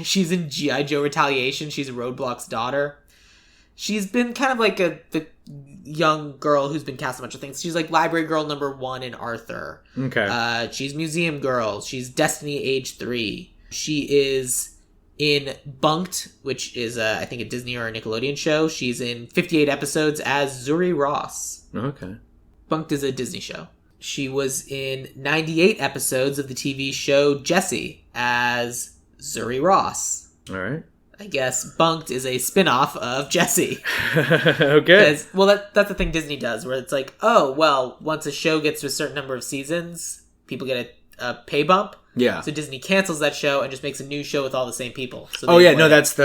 She's in G.I. Joe Retaliation. She's Roadblock's daughter. She's been kind of like the young girl who's been cast a bunch of things. She's like Library Girl #1 in Arthur. Okay. She's Museum Girl. She's Destiny Age 3. She is in Bunked, which is, I think, a Disney or a Nickelodeon show. She's in 58 episodes as Zuri Ross. Okay. Bunked is a Disney show. She was in 98 episodes of the TV show Jessie as Zuri Ross. All right. I guess Bunked is a spin-off of Jessie. Okay. Well, that's the thing Disney does, where it's like, oh, well, once a show gets to a certain number of seasons, people get a pay bump. Yeah. So Disney cancels that show and just makes a new show with all the same people. So that's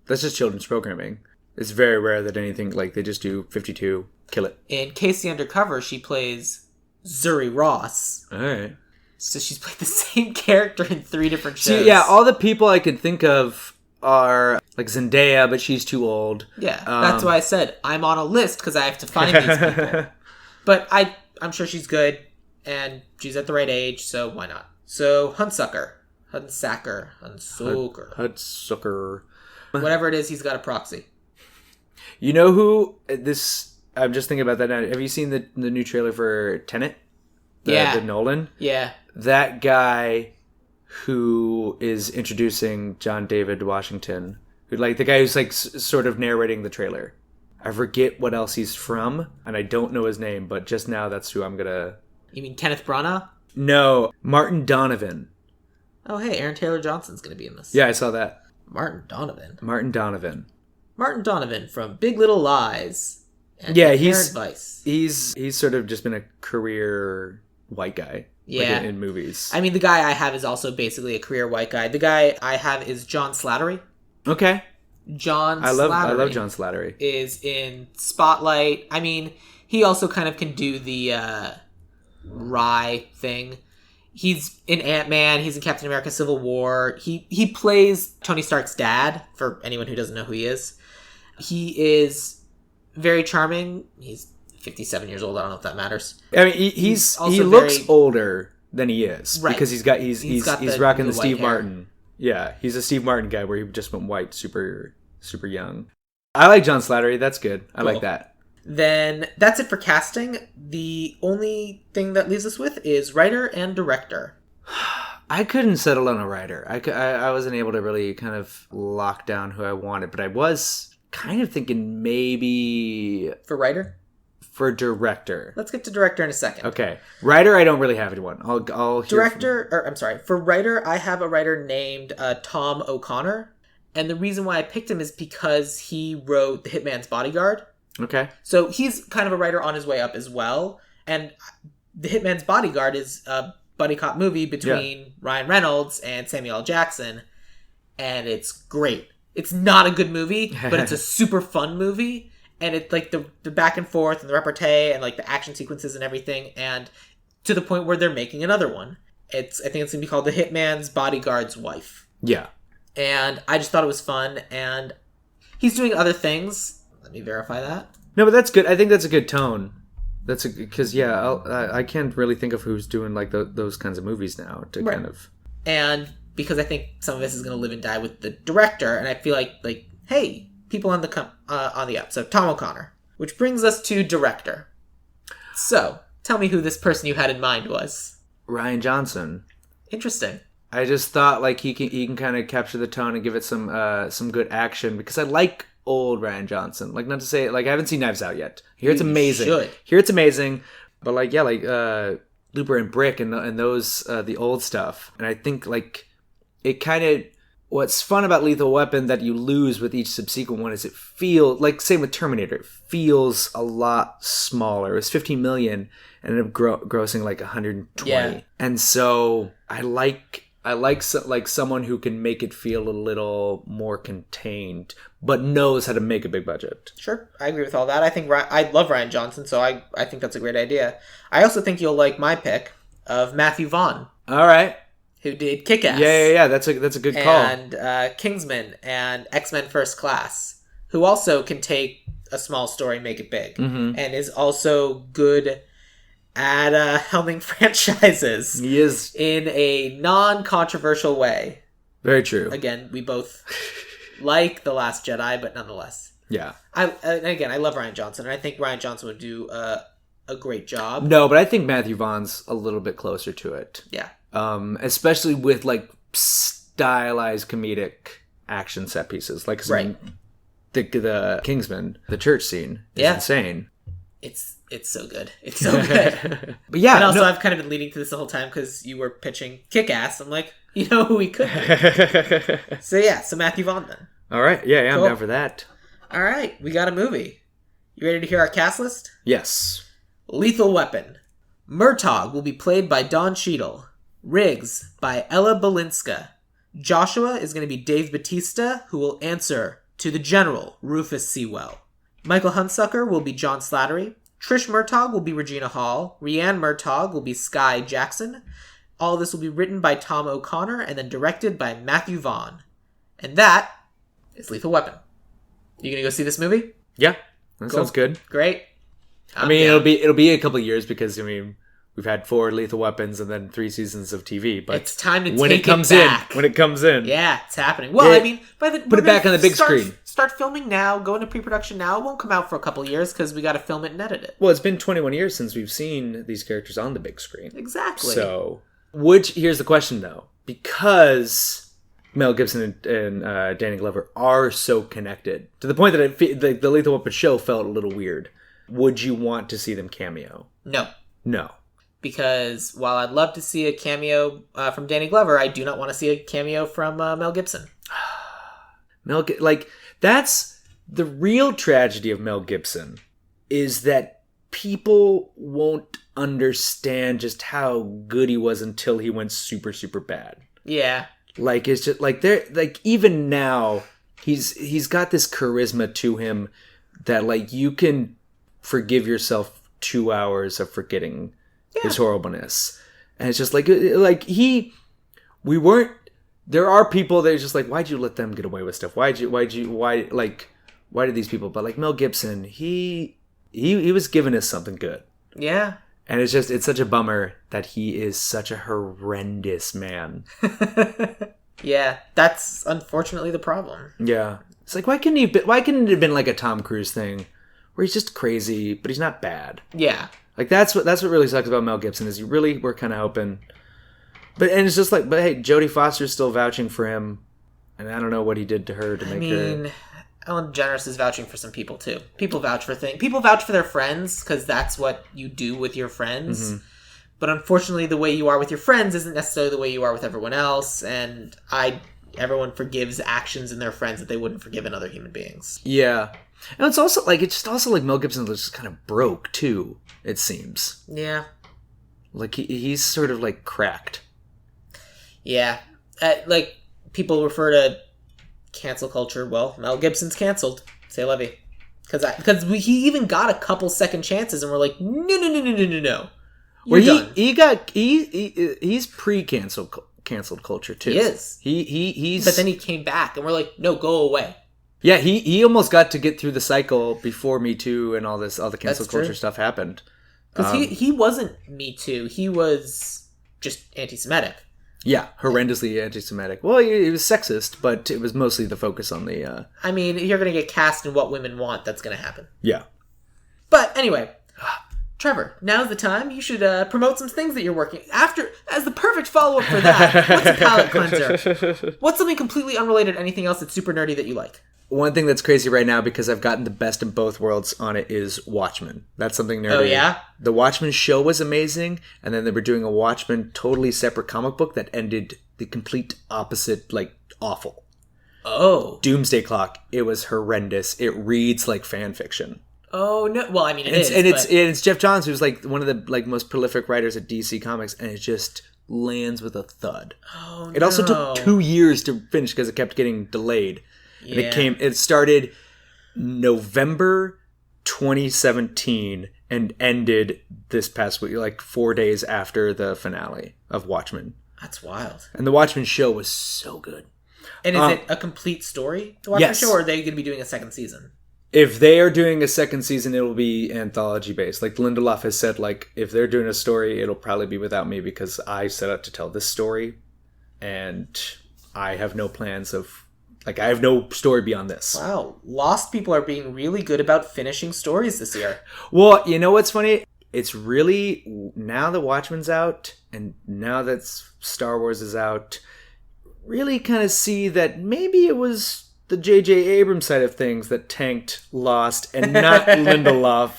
just children's programming. It's very rare that anything, like, they just do 52, kill it. In Casey Undercover, she plays Zuri Ross. All right. So she's played the same character in 3 different shows. See, yeah, all the people I could think of are like Zendaya, but she's too old. Yeah, that's why I said I'm on a list because I have to find these people. But I'm sure she's good, and she's at the right age, so why not? So Hunsaker. Whatever it is, he's got a proxy. You know who this? I'm just thinking about that now. Have you seen the new trailer for Tenet? The Nolan? Yeah. That guy who is introducing John David Washington, who like the guy who's like sort of narrating the trailer. I forget what else he's from, and I don't know his name, but just now that's who I'm gonna... You mean Kenneth Branagh? No, Martin Donovan. Oh, hey, Aaron Taylor Johnson's gonna be in this. Yeah, I saw that. Martin Donovan from Big Little Lies. And Vice. He's sort of just been a career white guy. Yeah. Like in movies. I mean, the guy I have is also basically a career white guy. The guy I have is John Slattery. Okay. I love John Slattery. Is in Spotlight. I mean, he also kind of can do the wry thing. He's in Ant-Man. He's in Captain America: Civil War. He plays Tony Stark's dad, for anyone who doesn't know who he is. He is very charming. He's 57 years old. I don't know if that matters. I mean, he looks older than he is, right? Because he's rocking the Steve Martin. Yeah, he's a Steve Martin guy where he just went white, super young. I like John Slattery. That's good. I like that. Then that's it for casting. The only thing that leaves us with is writer and director. I couldn't settle on a writer. I wasn't able to really kind of lock down who I wanted, but I was kind of thinking maybe... For writer? For director. Let's get to director in a second. Okay. Writer, I don't really have anyone. I'll For writer, I have a writer named Tom O'Connor. And the reason why I picked him is because he wrote The Hitman's Bodyguard. Okay. So he's kind of a writer on his way up as well. And The Hitman's Bodyguard is a buddy cop movie between Ryan Reynolds and Samuel L. Jackson. And it's great. It's not a good movie, but it's a super fun movie. And it's like the back and forth and the repartee and like the action sequences and everything. And to the point where they're making another one. I think it's going to be called The Hitman's Bodyguard's Wife. Yeah. And I just thought it was fun. And he's doing other things. Let me verify that. No, but that's good. I think that's a good tone. Because I can't really think of who's doing like those kinds of movies now to kind of. And because I think some of this is going to live and die with the director, and I feel like hey, people on the up. So Tom O'Connor, which brings us to director. So tell me who this person you had in mind was. Rian Johnson. Interesting. I just thought like he can kind of capture the tone and give it some good action because I like old Rian Johnson. Like, not to say like I haven't seen Knives Out yet. Here it's amazing. Here it's amazing, but like Looper and Brick and those the old stuff. And I think like it kind of what's fun about Lethal Weapon that you lose with each subsequent one is it feels like same with Terminator. It feels a lot smaller. It was 15 million and ended up grossing like 120. Yeah. And so I like someone who can make it feel a little more contained, but knows how to make a big budget. Sure, I agree with all that. I think I love Rian Johnson, so I think that's a great idea. I also think you'll like my pick of Matthew Vaughn. All right, who did Kick-Ass? Yeah. That's a good call. And Kingsman and X-Men First Class, who also can take a small story and make it big, and is also good at helming franchises. He is. In a non-controversial way. Very true. Again, we both like The Last Jedi, but nonetheless. Yeah. I love Rian Johnson, and I think Rian Johnson would do a great job. No, but I think Matthew Vaughn's a little bit closer to it. Yeah. Especially with, like, stylized comedic action set pieces. Like, the Kingsman, the church scene is insane. It's so good. It's so good. But yeah. And also, I've kind of been leading to this the whole time because you were pitching Kick-Ass. I'm like, you know who we could be. So Matthew Vaughn then. All right. Yeah, cool. I'm down for that. All right. We got a movie. You ready to hear our cast list? Yes. Lethal Weapon. Murtaugh will be played by Don Cheadle. Riggs by Ella Balinska. Joshua is going to be Dave Bautista, who will answer to the General, Rufus Sewell. Michael Hunsaker will be John Slattery. Trish Murtaugh will be Regina Hall. Rhianne Murtaugh will be Sky Jackson. All of this will be written by Tom O'Connor and then directed by Matthew Vaughn. And that is Lethal Weapon. You gonna go see this movie? Yeah, that sounds good. Great. I mean, it'll be a couple of years because we've had 4 Lethal Weapons and then 3 seasons of TV. But it's time to when take it back. When it comes in, yeah, it's happening. Well, I mean, put it back on the big screen. Start filming now. Go into pre-production now. It won't come out for a couple of years because we got to film it and edit it. Well, it's been 21 years since we've seen these characters on the big screen. Exactly. So, here's the question though, because Mel Gibson and Danny Glover are so connected to the point that the Lethal Weapon show felt a little weird. Would you want to see them cameo? No. Because while I'd love to see a cameo from Danny Glover, I do not want to see a cameo from Mel Gibson. That's the real tragedy of Mel Gibson, is that people won't understand just how good he was until he went super, super bad. Yeah. It's just even now he's got this charisma to him that you can forgive yourself 2 hours of forgetting his horribleness. And it's just there are people that are just why'd you let them get away with stuff? Why did these people? But Mel Gibson, he was giving us something good. Yeah. And it's such a bummer that he is such a horrendous man. Yeah, that's unfortunately the problem. Yeah. It's why couldn't it have been a Tom Cruise thing where he's just crazy, but he's not bad. Yeah. That's what really sucks about Mel Gibson, is you really were kind of hoping. But it's just but hey, Jodie Foster's still vouching for him, and I don't know what he did to her to make her. Ellen DeGeneres is vouching for some people too. People vouch for things. People vouch for their friends because that's what you do with your friends. Mm-hmm. But unfortunately, the way you are with your friends isn't necessarily the way you are with everyone else. And everyone forgives actions in their friends that they wouldn't forgive in other human beings. Yeah, and it's also Mel Gibson was just kind of broke too. It seems. Yeah. He's sort of cracked. Yeah. People refer to cancel culture. Well, Mel Gibson's canceled. Say Levy. Because he even got a couple second chances and we're like, no. He's pre-canceled culture too. He is. He's. But then he came back and we're like, no, go away. Yeah, he almost got to get through the cycle before Me Too and all the cancel culture stuff happened. Because he wasn't Me Too. He was just anti-Semitic. Yeah, horrendously anti-Semitic. Well, he was sexist, but it was mostly the focus on the... I mean, you're going to get cast in What Women Want. That's going to happen. Yeah. But anyway, Trevor, now's the time. You should promote some things that you're working... As the perfect follow-up for that, what's a palate cleanser? What's something completely unrelated to anything else that's super nerdy that you like? One thing that's crazy right now, because I've gotten the best in both worlds on it, is Watchmen. That's something nerdy. Oh, yeah? The Watchmen show was amazing, and then they were doing a Watchmen totally separate comic book that ended the complete opposite, awful. Oh. Doomsday Clock. It was horrendous. It reads like fan fiction. Oh, no. Well, I mean, it is. And it's Jeff Johns, who's one of the most prolific writers at DC Comics, and it just lands with a thud. Oh, It also took 2 years to finish because it kept getting delayed. Yeah. And it started November 2017 and ended this past week, 4 days after the finale of Watchmen. That's wild. And the Watchmen show was so good. And is it a complete story, the Watchmen show, or are they going to be doing a second season? If they are doing a second season, it will be anthology-based. Lindelof has said, if they're doing a story, it'll probably be without me because I set out to tell this story. And I have no plans of... I have no story beyond this. Wow. Lost people are being really good about finishing stories this year. Well, you know what's funny? It's really... Now that Watchmen's out, and now that Star Wars is out, really kind of see that maybe it was the J.J. Abrams side of things that tanked Lost, and not Lindelof.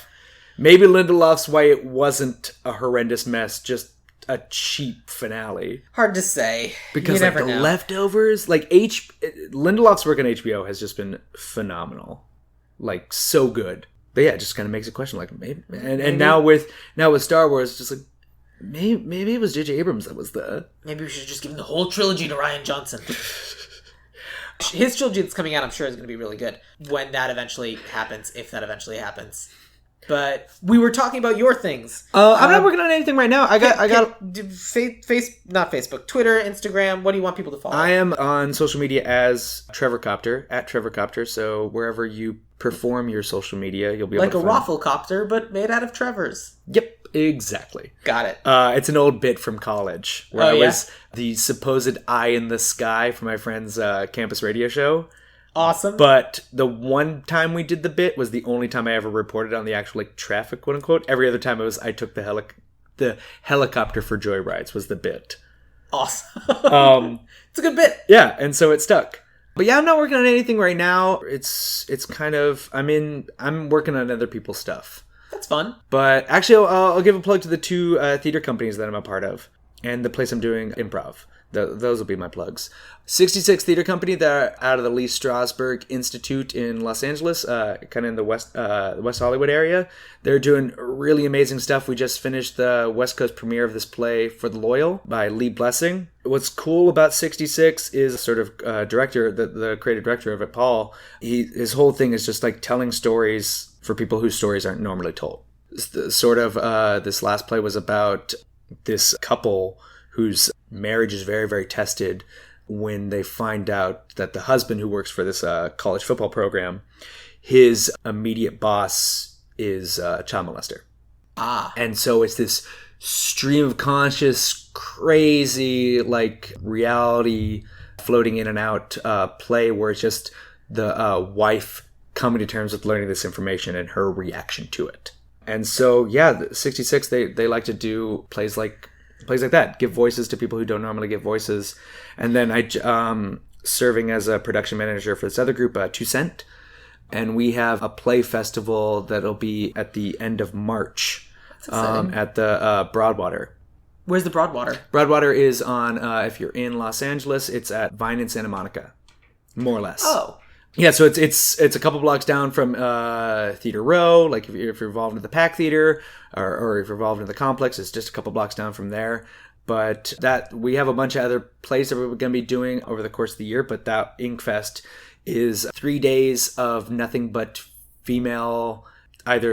Maybe Lindelof's why it wasn't a horrendous mess, just a cheap finale. Hard to say. Because the leftovers, Lindelof's work on HBO has just been phenomenal. So good. But yeah, it just kind of makes a question maybe. And now with Star Wars, just maybe it was J.J. Abrams that was the... Maybe we should just give him the whole trilogy to Rian Johnson. His trilogy that's coming out, I'm sure, is going to be really good when that eventually happens, if that eventually happens. But we were talking about your things. I'm not working on anything right now. Not Facebook, Twitter, Instagram. What do you want people to follow? I am on social media as Trevor Copter, at Trevor Copter. So wherever you perform your social media, you'll be able to find Like a Rafflecopter, but made out of Trevor's. Yep, exactly. Got it. It's an old bit from college where I was the supposed eye in the sky for my friend's campus radio show. Awesome. But the one time we did the bit was the only time I ever reported on the actual traffic, quote unquote. Every other time I took the helicopter for joyrides was the bit. Awesome. It's a good bit. Yeah, and so it stuck. But yeah, I'm not working on anything right now. It's kind of I'm working on other people's stuff. That's fun. But actually, I'll give a plug to the two theater companies that I'm a part of, and the place I'm doing improv. Those will be my plugs. 66 Theater Company, they're out of the Lee Strasberg Institute in Los Angeles, kind of in the West Hollywood area. They're doing really amazing stuff. We just finished the West Coast premiere of this play, For the Loyal, by Lee Blessing. What's cool about 66 is sort of director, the creative director of it, Paul. His whole thing is just telling stories for people whose stories aren't normally told. This last play was about this couple whose marriage is very, very tested when they find out that the husband who works for this college football program, his immediate boss is a child molester. And so it's this stream of conscious, crazy, reality floating in and out play where it's just the wife coming to terms with learning this information and her reaction to it. And so, yeah, 66, they like to do plays like that, give voices to people who don't normally get voices. And then I serving as a production manager for this other group, 2 Cent, and we have a play festival that'll be at the end of March at the Broadwater. Where's the Broadwater? Broadwater is on, if you're in Los Angeles, it's at Vine and Santa Monica, more or less. Oh. Yeah, so it's a couple blocks down from Theater Row. If you're involved in the Pack Theater or if you're involved in the Complex, it's just a couple blocks down from there. But that we have a bunch of other plays that we're going to be doing over the course of the year. But that Inkfest is 3 days of nothing but female, either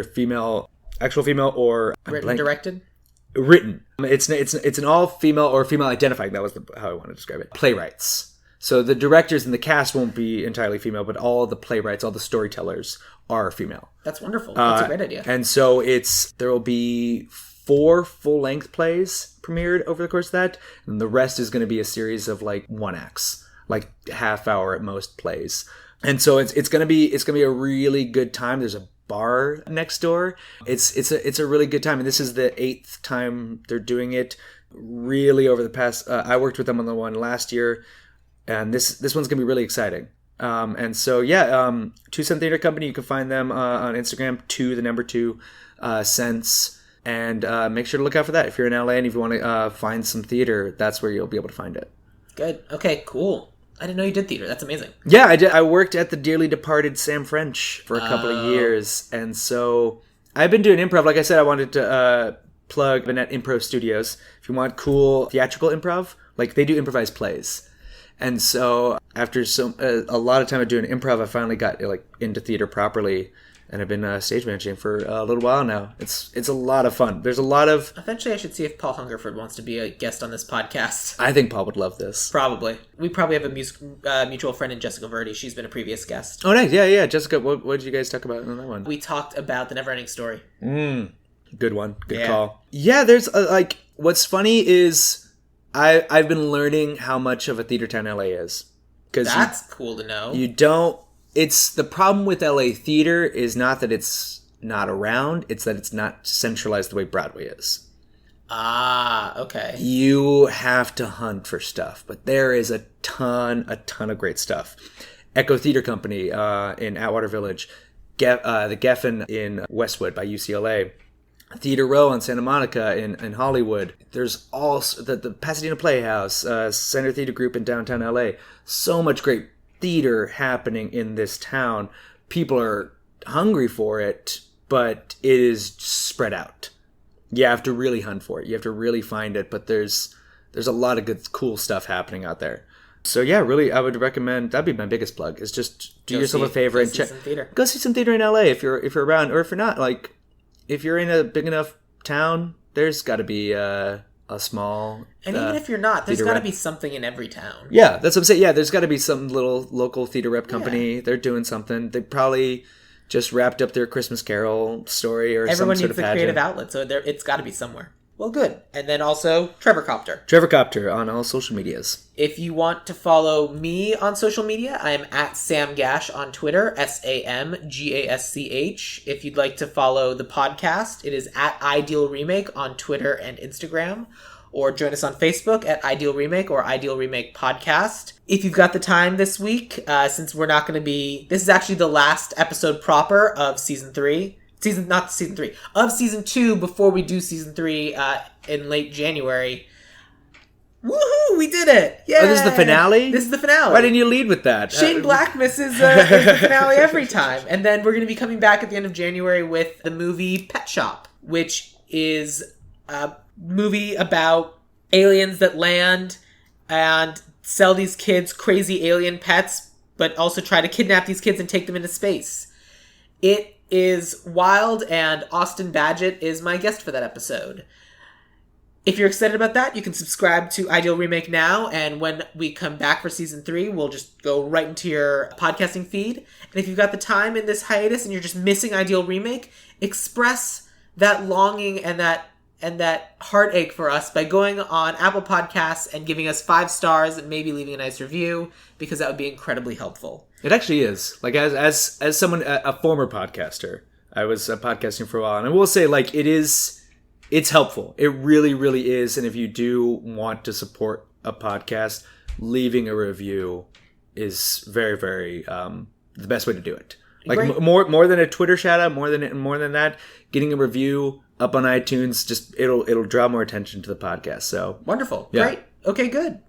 actual female or written, directed. Written. It's an all female or female identifying. That was how I want to describe it. Playwrights. So the directors and the cast won't be entirely female, but all the playwrights, all the storytellers are female. That's wonderful. That's a great idea. And so there will be 4 full-length plays premiered over the course of that, and the rest is going to be a series of one acts, half hour at most plays. And so it's going to be a really good time. There's a bar next door. It's a really good time, and this is the 8th time they're doing it. Really over the past, I worked with them on the one last year. And this one's going to be really exciting. And so, 2 Cent Theater Company, you can find them on Instagram, 2 cents. And make sure to look out for that. If you're in LA and if you want to find some theater, that's where you'll be able to find it. Good. Okay, cool. I didn't know you did theater. That's amazing. Yeah, I did. I worked at the dearly departed Sam French for a couple of years. And so I've been doing improv. Like I said, I wanted to plug Vanette Improv Studios. If you want cool theatrical improv, they do improvised plays. And so after a lot of time of doing improv, I finally got into theater properly, and I've been stage managing for a little while now. It's a lot of fun. There's a lot of... Eventually I should see if Paul Hungerford wants to be a guest on this podcast. I think Paul would love this. Probably. We probably have a mutual friend in Jessica Verdi. She's been a previous guest. Oh, nice. Yeah. Jessica, what did you guys talk about in that one? We talked about The Neverending Story. Good one. Good call. Yeah, there's what's funny is... I've been learning how much of a theater town LA is. That's cool to know. It's the problem with LA theater is not that it's not around, it's that it's not centralized the way Broadway is. Okay. You have to hunt for stuff, but there is a ton of great stuff. Echo Theater Company in Atwater Village, the Geffen in Westwood by UCLA. Theater Row on Santa Monica in Hollywood. There's also the Pasadena Playhouse, Center Theater Group in downtown LA. So much great theater happening in this town. People are hungry for it, but it is spread out. You have to really hunt for it. You have to really find it, but there's a lot of good, cool stuff happening out there. So yeah, really, I would recommend, that'd be my biggest plug, is just do yourself a favor and check. Go see some theater in LA if you're around, or if you're not, if you're in a big enough town, there's got to be a small. And even if you're not, there's theater got to rep. be something in every town. Yeah, that's what I'm saying. Yeah, there's got to be some little local theater rep company. Yeah. They're doing something. They probably just wrapped up their Christmas Carol story or Everyone some sort needs of a creative outlet, so it's got to be somewhere. Well, good. And then also, Trevor Copter. Trevor Copter on all social medias. If you want to follow me on social media, I am at Sam Gasch on Twitter, SamGasch. If you'd like to follow the podcast, it is at Ideal Remake on Twitter and Instagram. Or join us on Facebook at Ideal Remake or Ideal Remake Podcast. If you've got the time this week, since we're not going to be... This is actually the last episode proper of Season 3. Of Season 2 before we do Season 3 in late January. Woohoo! We did it! Yeah. Oh, this is the finale? This is the finale. Why didn't you lead with that? Shane Blackmas is the finale every time. And then we're going to be coming back at the end of January with the movie Pet Shop, which is a movie about aliens that land and sell these kids crazy alien pets, but also try to kidnap these kids and take them into space. It is wild, and Austin Badgett is my guest for that episode. If you're excited about that, you can subscribe to Ideal Remake now, and when we come back for Season 3, we'll just go right into your podcasting feed. And if you've got the time in this hiatus and you're just missing Ideal Remake, express that longing and that heartache for us by going on Apple Podcasts and giving us 5 stars and maybe leaving a nice review, because that would be incredibly helpful. It actually is. Like, as someone, a former podcaster, I was podcasting for a while, and I will say, like, it's helpful. It really, really is. And if you do want to support a podcast, leaving a review is very, very the best way to do it. Like, more than a Twitter shout out, more than that, getting a review up on iTunes, just it'll draw more attention to the podcast. So wonderful. Yeah. Great. Okay, good.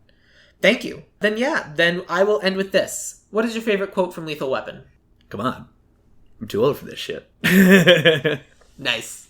Thank you. Then I will end with this. What is your favorite quote from Lethal Weapon? Come on. I'm too old for this shit. Nice.